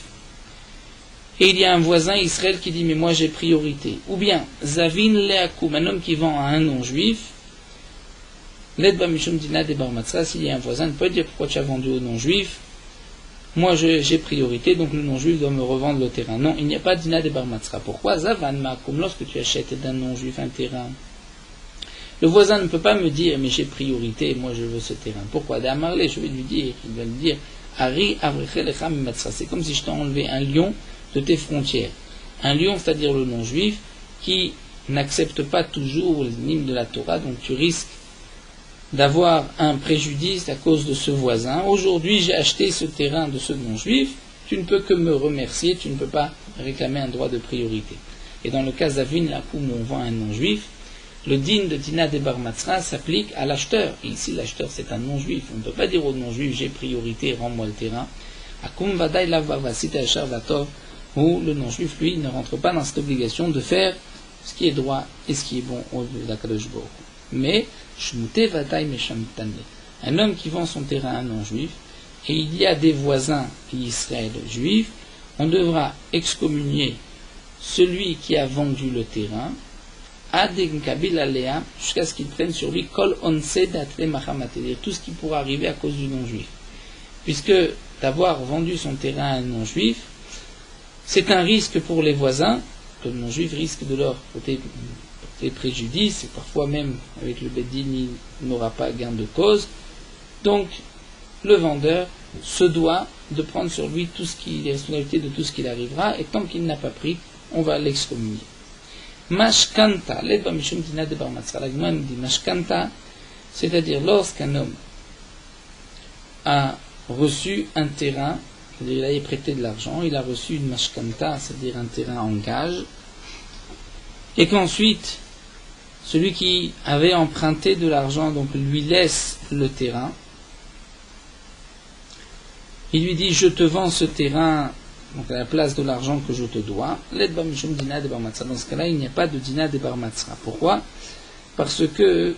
Et il y a un voisin Israël qui dit mais moi j'ai priorité. Ou bien Zavin Leakoum, un homme qui vend à un non-juif. L'edba mishum dina de bar matzah, s'il y a un voisin, il peut dire pourquoi tu as vendu au non-juif. Moi j'ai priorité, donc le non-juif doit me revendre le terrain. Non, il n'y a pas de dina de bar matzah. Pourquoi? Zavan Meakoum, lorsque tu achètes d'un non-juif un terrain, le voisin ne peut pas me dire mais j'ai priorité, moi je veux ce terrain. Pourquoi? D'Amarlé, je vais lui dire, il va me dire Ari Avrechelecham Matzah. C'est comme si je t'ai enlevé un lion de tes frontières. Un lion, c'est-à-dire le non-juif, qui n'accepte pas toujours les lignes de la Torah, donc tu risques d'avoir un préjudice à cause de ce voisin. Aujourd'hui, j'ai acheté ce terrain de ce non-juif, tu ne peux que me remercier, tu ne peux pas réclamer un droit de priorité. Et dans le cas d'Avin, là où on vend un non-juif, le din de Dina de Bar Matzah s'applique à l'acheteur. Et ici, l'acheteur, c'est un non-juif. On ne peut pas dire au non-juif, j'ai priorité, rends-moi le terrain. Akum Vadaï Lavava, Sita Yachar Vatov, où le non-juif, lui, ne rentre pas dans cette obligation de faire ce qui est droit et ce qui est bon au de la Kadosh Baruch Hu. Mais, Shmute Vadaï Meshamtane, un homme qui vend son terrain à un non-juif, et il y a des voisins Israël juifs, on devra excommunier celui qui a vendu le terrain, jusqu'à ce qu'il prenne sur lui kol onse datre mahamat, c'est-à-dire tout ce qui pourra arriver à cause du non-juif. Puisque d'avoir vendu son terrain à un non-juif, c'est un risque pour les voisins, que le non-juif risque de leur porter préjudice, et parfois même avec le Beddin il n'aura pas gain de cause, Donc, le vendeur se doit de prendre sur lui tout ce qui est responsabilité de tout ce qu'il arrivera, et tant qu'il n'a pas pris, on va l'excommunier. Mashkanta, l'edba mishum dina de bar matzra. La Gemara dit mashkanta, c'est-à-dire lorsqu'un homme a reçu un terrain, c'est-à-dire il a prêté de l'argent, il a reçu une mashkanta, c'est-à-dire un terrain en gage, et qu'ensuite, celui qui avait emprunté de l'argent, donc lui laisse le terrain, il lui dit, je te vends ce terrain, donc à la place de l'argent que je te dois. L'edba mishum dina de bar matzra. Dans ce cas-là, il n'y a pas de dina de bar matzra. Pourquoi? Parce que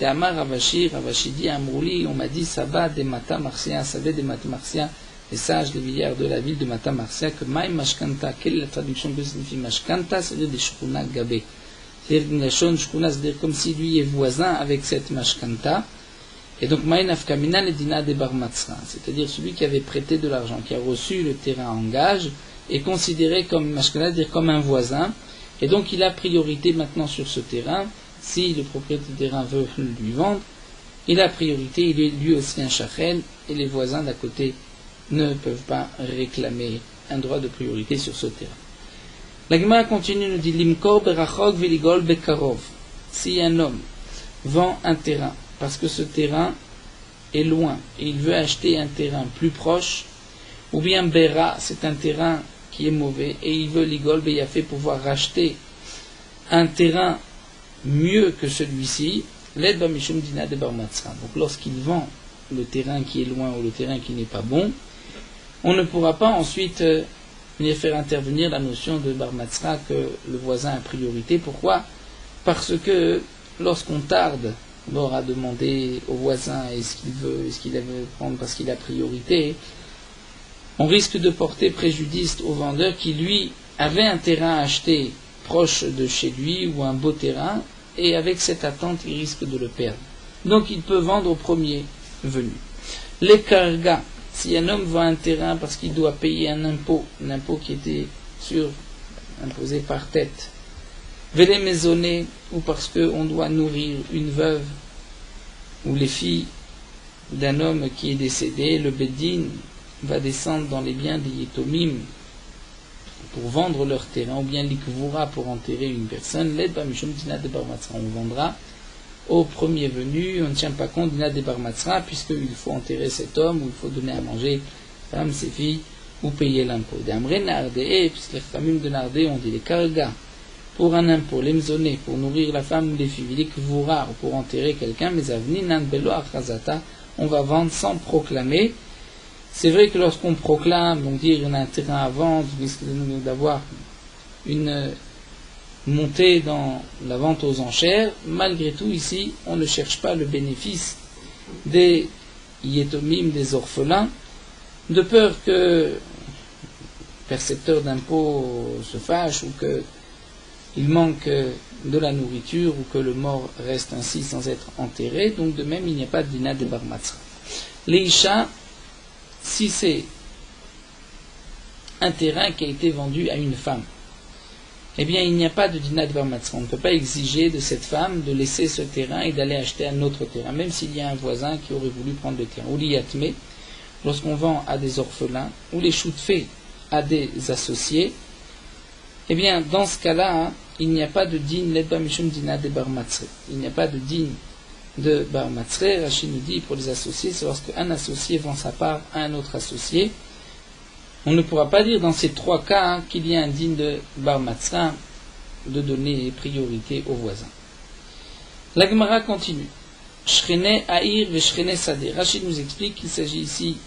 Amar Ravashi dit Amrouli, on m'a dit Saba de Mata Marcia, savait de Mata Marcia, les sages, les vieillards de la ville de Mata Marcia, que Maï Mashkanta, quelle est la traduction que signifie Mashkanta? C'est-à-dire des Shkuna Gabé. C'est-à-dire une Shkuna, c'est-à-dire comme si lui est voisin avec cette Mashkanta. Et donc Maï Nafkamina le Dina de Bar Matzra, c'est-à-dire celui qui avait prêté de l'argent, qui a reçu le terrain en gage, est considéré comme Mashkanta, c'est-à-dire comme un voisin, et donc il a priorité maintenant sur ce terrain. Si le propriétaire du terrain veut lui vendre, il a priorité, il est lui aussi un shachel, et les voisins d'à côté ne peuvent pas réclamer un droit de priorité sur ce terrain. La Gemara continue, nous dit Limkor berachok veligol bekarov. Si un homme vend un terrain, parce que ce terrain est loin, et il veut acheter un terrain plus proche, ou bien bera, c'est un terrain qui est mauvais, et il veut ligol beyafé pouvoir racheter un terrain mieux que celui-ci, l'aide mishum dina de bar matzra. Donc lorsqu'il vend le terrain qui est loin ou le terrain qui n'est pas bon, on ne pourra pas ensuite venir faire intervenir la notion de bar matzra que le voisin a priorité. Pourquoi? Parce que lorsqu'on tarde à demander au voisin est-ce qu'il veut prendre parce qu'il a priorité, on risque de porter préjudice au vendeur qui lui avait un terrain à acheter proche de chez lui ou un beau terrain, et avec cette attente, il risque de le perdre. Donc il peut vendre au premier venu. Les kargas, si un homme vend un terrain parce qu'il doit payer un impôt qui était imposé par tête, vélé maisonné, ou parce qu'on doit nourrir une veuve ou les filles d'un homme qui est décédé, le Beddin va descendre dans les biens des Yetomim pour vendre leur terrain, ou bien l'ikvoura pour enterrer une personne, l'aide pas mishum dina de bar matzra. On vendra au premier venu, on ne tient pas compte dina de bar matzra, puisqu'il faut enterrer cet homme, ou il faut donner à manger femme, ses filles, ou payer l'impôt. D'Amre Nardé, puisque les familles de Nardé ont dit les kargas pour un impôt, les mzonés pour nourrir la femme ou les filles, l'ikvoura pour enterrer quelqu'un, mais avni nan belo achazata, on va vendre sans proclamer. C'est vrai que lorsqu'on proclame, donc dire il y a un terrain à vendre, on risque d'avoir une montée dans la vente aux enchères. Malgré tout, ici, on ne cherche pas le bénéfice des yétomim, des orphelins, de peur que le percepteur d'impôts se fâche ou qu'il manque de la nourriture ou que le mort reste ainsi sans être enterré. Donc de même, il n'y a pas de dina de bar matzra. Les isha, si c'est un terrain qui a été vendu à une femme, eh bien il n'y a pas de dina de bar matzra. On ne peut pas exiger de cette femme de laisser ce terrain et d'aller acheter un autre terrain, même s'il y a un voisin qui aurait voulu prendre le terrain. Ou l'iyatme, lorsqu'on vend à des orphelins, ou les choutfés à des associés, eh bien dans ce cas-là, il n'y a pas de din ledba mishum dina de bar matzra. Il n'y a pas de din de bar matzre. Rachid nous dit pour les associés, c'est lorsqu'un associé vend sa part à un autre associé. On ne pourra pas dire dans ces trois cas qu'il y a un digne de bar matzra de donner priorité aux voisins. La Gemara continue. Shrene Aïr ve Shrene Sadeh. Rachid nous explique qu'il s'agit ici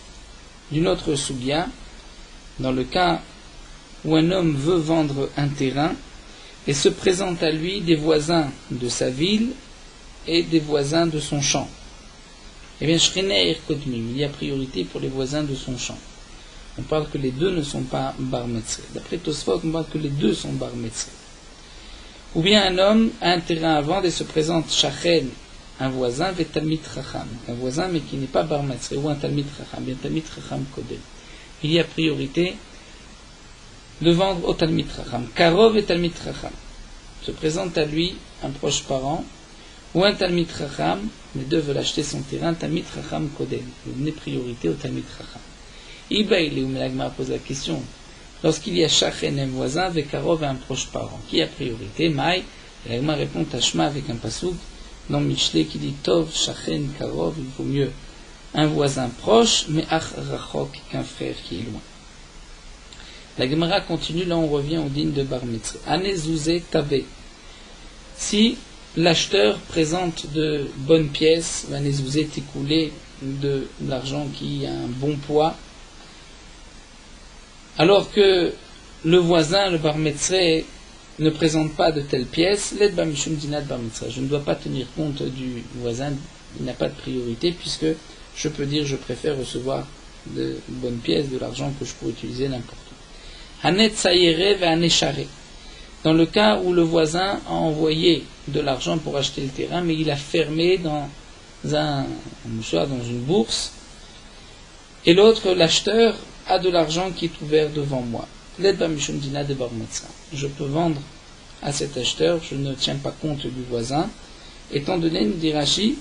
d'une autre soubia, dans le cas où un homme veut vendre un terrain et se présente à lui des voisins de sa ville et des voisins de son champ. Eh bien, Shrene Aïr Kodmim, il y a priorité pour les voisins de son champ. On parle que les deux ne sont pas bar metzre. D'après Tosfot, on parle que les deux sont bar metzre. Ou bien un homme a un terrain à vendre et se présente shachel, un voisin, ve talmid chacham, un voisin mais qui n'est pas bar metzre, ou un talmid chacham, bien talmid chacham kodem. Il y a priorité de vendre au talmid chacham. Karov et talmid chacham. Se présente à lui un proche parent, ou un Talmid Chacham, les deux veulent acheter son terrain, Talmid Chacham Kodem, vous donnez priorité au Talmid Chacham. Ibaïli ou Melagma pose la question, lorsqu'il y a Shachen, un voisin, Vekarov et un proche parent, qui a priorité? Maï, Melagma répond Tashma avec un pasouk, dans Mishle qui dit Tov, Shachen, Karov, il vaut mieux un voisin proche, mais Ach Rachok qu'un frère qui est loin. La Gemara continue, là on revient au digne de Bar Mitzvah. Ane Zouzé Tabé. Si l'acheteur présente de bonnes pièces, Ane Zouzé Tikoulé, de l'argent qui a un bon poids, alors que le voisin, le Bar Mitzvah, ne présente pas de telles pièces, l'aide Bamishum Dinat Bar Mitzvah. Je ne dois pas tenir compte du voisin, il n'a pas de priorité, puisque je peux dire je préfère recevoir de bonnes pièces, de l'argent que je peux utiliser n'importe où. Hanet Sayere ve Haneshare. Dans le cas où le voisin a envoyé de l'argent pour acheter le terrain, mais il a fermé dans un mouchoir, dans une bourse, et l'autre, l'acheteur, a de l'argent qui est ouvert devant moi. Je peux vendre à cet acheteur, je ne tiens pas compte du voisin, étant donné, nous dit Rashi,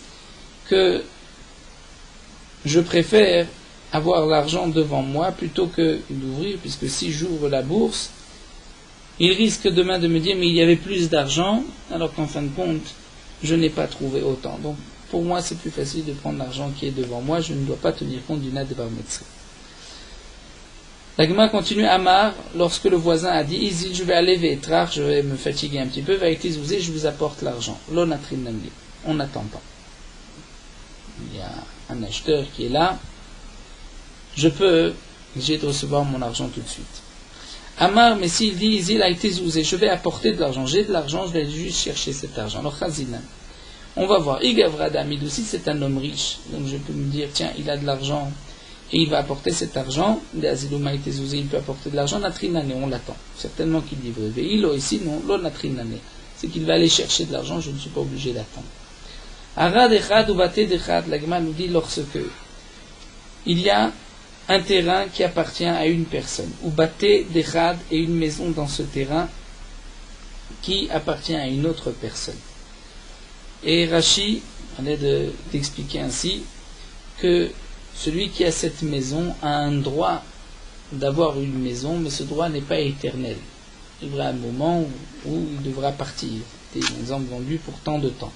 que je préfère avoir l'argent devant moi plutôt que d'ouvrir, puisque si j'ouvre la bourse, il risque demain de me dire mais il y avait plus d'argent, alors qu'en fin de compte, je n'ai pas trouvé autant. Donc pour moi, c'est plus facile de prendre l'argent qui est devant moi, je ne dois pas tenir compte du Nad de Bar Mitzvah. La Gemara continue, Amar, lorsque le voisin a dit, Isil, je vais aller Vétrar, je vais me fatiguer un petit peu, Vaïtizouzé, je vous apporte l'argent. L'onatrin namli, on n'attend pas. Il y a un acheteur qui est là, j'ai de recevoir mon argent tout de suite. Amar, mais s'il dit, Isil a été zouzé, je vais apporter de l'argent, j'ai de l'argent, je vais juste chercher cet argent. Alors, Chazinan, on va voir, Igavrada Midousi, c'est un homme riche, donc je peux me dire, tiens, il a de l'argent, et il va apporter cet argent, il peut apporter de l'argent, natrinane, on l'attend. Certainement qu'il dit vrai. Veilo ici, non, lo natrinane. C'est qu'il va aller chercher de l'argent, je ne suis pas obligé d'attendre. Arad echad ou baté d'echad, la Gemara nous dit lorsque il y a un terrain qui appartient à une personne, ou baté d'echad et une maison dans ce terrain qui appartient à une autre personne. Et Rashi, on est d'expliquer ainsi que celui qui a cette maison a un droit d'avoir une maison, mais ce droit n'est pas éternel. Il y aura un moment où il devra partir. C'est un exemple vendu pour tant de temps.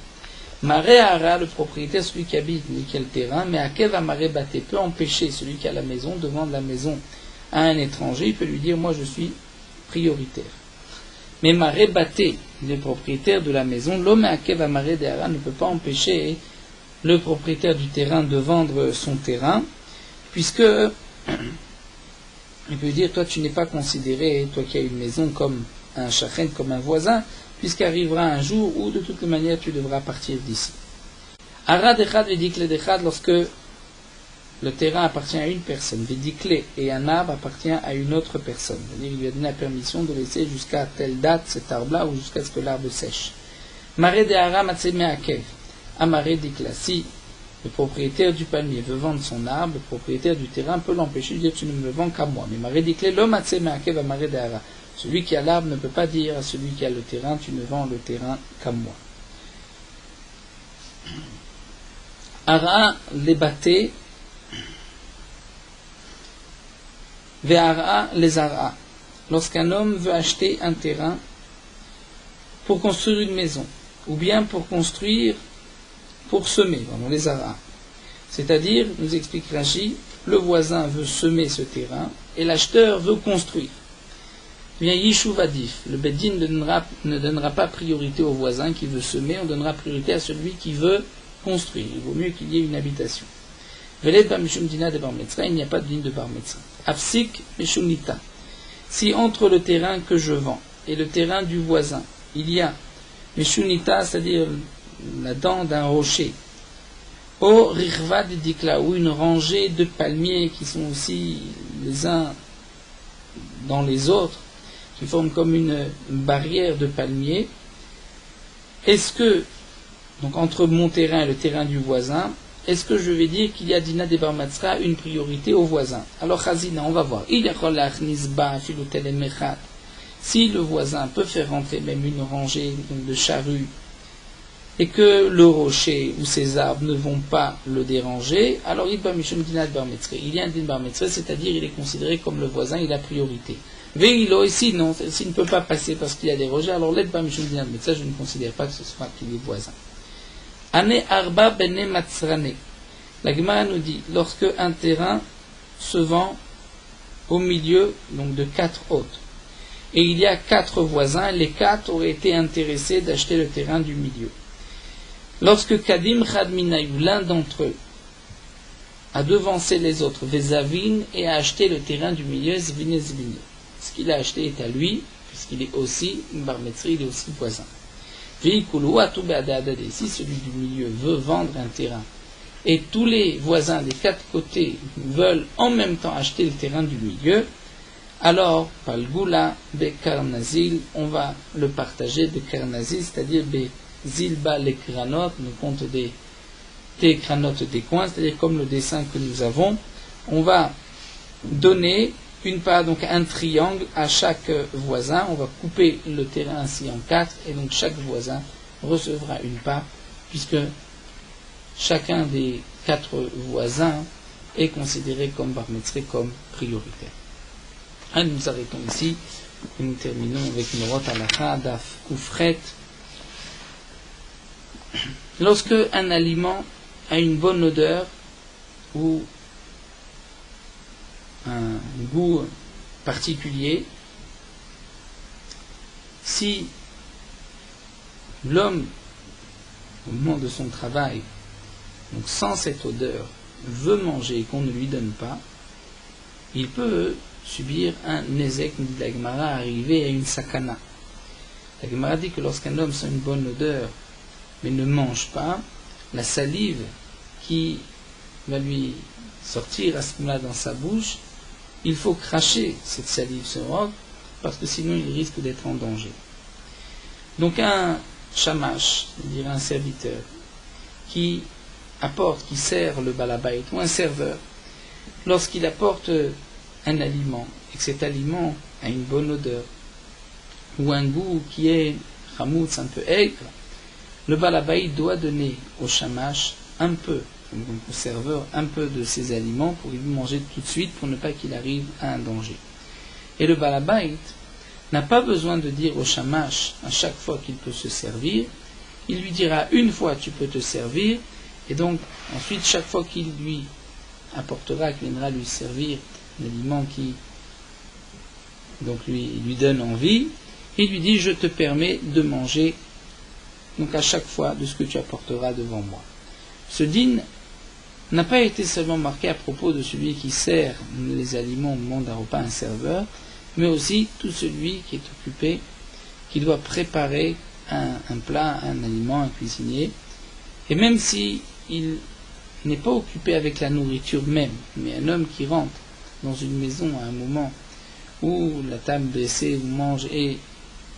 Maré Hara, le propriétaire, celui qui habite le terrain, mais Akev Maré Baté peut empêcher celui qui a la maison de vendre la maison à un étranger. Il peut lui dire, moi je suis prioritaire. Mais Maré Baté, le propriétaire de la maison, l'homme Akev Maré de Hara ne peut pas empêcher le propriétaire du terrain de vendre son terrain, puisque il peut dire, toi tu n'es pas considéré, toi qui as une maison, comme un shachen, comme un voisin, puisqu'arrivera un jour où de toute manière tu devras partir d'ici. Arad echad vedikle dechad, lorsque le terrain appartient à une personne, vedikle, et un arbre appartient à une autre personne, c'est-à-dire il lui a donné la permission de laisser jusqu'à telle date cet arbre-là, ou jusqu'à ce que l'arbre sèche. Maré de hara matseme akev. Amaré dikla, si le propriétaire du palmier veut vendre son arbre, le propriétaire du terrain peut l'empêcher de dire tu ne me le vends qu'à moi. Mais maré dikla, l'homme a akev amaré de hara. Celui qui a l'arbre ne peut pas dire à celui qui a le terrain tu ne vends le terrain qu'à moi. Ara les baté, ve'ara les ara. Lorsqu'un homme veut acheter un terrain pour construire une maison, ou bien pour construire, pour semer, dans les aras. C'est-à-dire, nous explique Rashi, le voisin veut semer ce terrain et l'acheteur veut construire. Eh bien, Yishuv Adif, le Beddin ne donnera pas priorité au voisin qui veut semer, on donnera priorité à celui qui veut construire. Il vaut mieux qu'il y ait une habitation. Veled ba mishum dina de bar mitzvah, il n'y a pas de dîne de bar mitzvah. Afsik mishum nita. Si entre le terrain que je vends et le terrain du voisin, il y a mishunita, c'est-à-dire la dent d'un rocher, au Richva de Dikla, ou une rangée de palmiers qui sont aussi les uns dans les autres, qui forment comme une barrière de palmiers, est-ce que, donc entre mon terrain et le terrain du voisin, est-ce que je vais dire qu'il y a Dina de Bar Mitzvah une priorité au voisin? Alors Chazina, on va voir. Si le voisin peut faire rentrer même une rangée de charrues, et que le rocher ou ses arbres ne vont pas le déranger, alors il y a un din bar metzre, c'est-à-dire il est considéré comme le voisin, il a priorité. Veilo, ici non, s'il ne peut pas passer parce qu'il y a des rochers, alors l'aide pas mishum din metzre, je ne considère pas que ce soit qu'il est voisin. Ane arba bene matzrane. La Gemara nous dit, lorsque un terrain se vend au milieu donc de 4 autres, et il y a 4 voisins, les 4 auraient été intéressés d'acheter le terrain du milieu. Lorsque Kadim Chadminayu, l'un d'entre eux, a devancé les autres, Vezavin, et a acheté le terrain du milieu, Zvine Zvine. Ce qu'il a acheté est à lui, puisqu'il est aussi, Bar Metzri, il est aussi voisin. Si celui du milieu veut vendre un terrain, et tous les voisins des 4 côtés veulent en même temps acheter le terrain du milieu, alors, Palgula, Bekarnazil, on va le partager, Bekarnazil, c'est-à-dire Zilba les kranotes, nous compte des kranotes des coins, c'est-à-dire comme le dessin que nous avons, on va donner une part, donc un triangle à chaque voisin, on va couper le terrain ainsi en 4, et donc chaque voisin recevra une part, puisque chacun des 4 voisins est considéré comme bar metzré, comme prioritaire. Et nous arrêtons ici, et nous terminons avec Norot Halacha, Daf Kufret. Lorsque un aliment a une bonne odeur ou un goût particulier, si l'homme, au moment de son travail, donc sans cette odeur, veut manger et qu'on ne lui donne pas, il peut subir un nezek, dit la Gemara, arriver à une sakana. La Gemara dit que lorsqu'un homme sent une bonne odeur mais ne mange pas, la salive qui va lui sortir à ce moment-là dans sa bouche, il faut cracher cette salive sur roc, parce que sinon il risque d'être en danger. Donc un shamash, c'est-à-dire un serviteur, qui apporte, qui sert le balabait, ou un serveur, lorsqu'il apporte un aliment, et que cet aliment a une bonne odeur, ou un goût qui est chamoutz, un peu aigre, le balabait doit donner au shamash un peu, donc au serveur, un peu de ces aliments pour lui manger tout de suite, pour ne pas qu'il arrive à un danger. Et le balabait n'a pas besoin de dire au shamash à chaque fois qu'il peut se servir, il lui dira une fois tu peux te servir, et donc ensuite chaque fois qu'il lui apportera, qu'il viendra lui servir un aliment qui donc lui donne envie, il lui dit je te permets de manger donc à chaque fois de ce que tu apporteras devant moi. Ce din n'a pas été seulement marqué à propos de celui qui sert les aliments au moment d'un repas, un serveur, mais aussi tout celui qui est occupé, qui doit préparer un plat, un aliment, un cuisinier, et même si il n'est pas occupé avec la nourriture même, mais un homme qui rentre dans une maison à un moment où la table baissée où mange et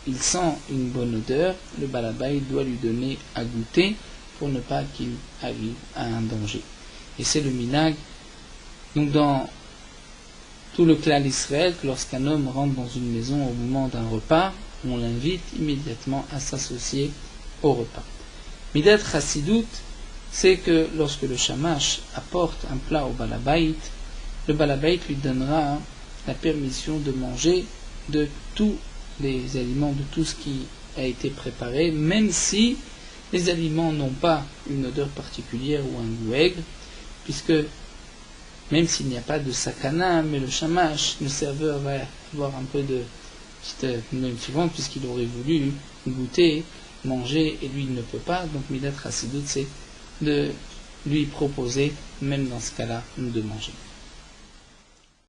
il sent une bonne odeur, le balabait doit lui donner à goûter pour ne pas qu'il arrive à un danger. Et c'est le minag, donc dans tout le clan d'Israël, que lorsqu'un homme rentre dans une maison au moment d'un repas, on l'invite immédiatement à s'associer au repas. Midat Chassidut, c'est que lorsque le shamash apporte un plat au balabait, le balabait lui donnera la permission de manger de tous les aliments, de tout ce qui a été préparé, même si les aliments n'ont pas une odeur particulière ou un goût aigre, puisque même s'il n'y a pas de sakana, mais le shamash, le serveur va avoir un peu de petite même suivante, puisqu'il aurait voulu goûter, manger, et lui il ne peut pas, donc Midat Chassidut, c'est de lui proposer, même dans ce cas-là, de manger.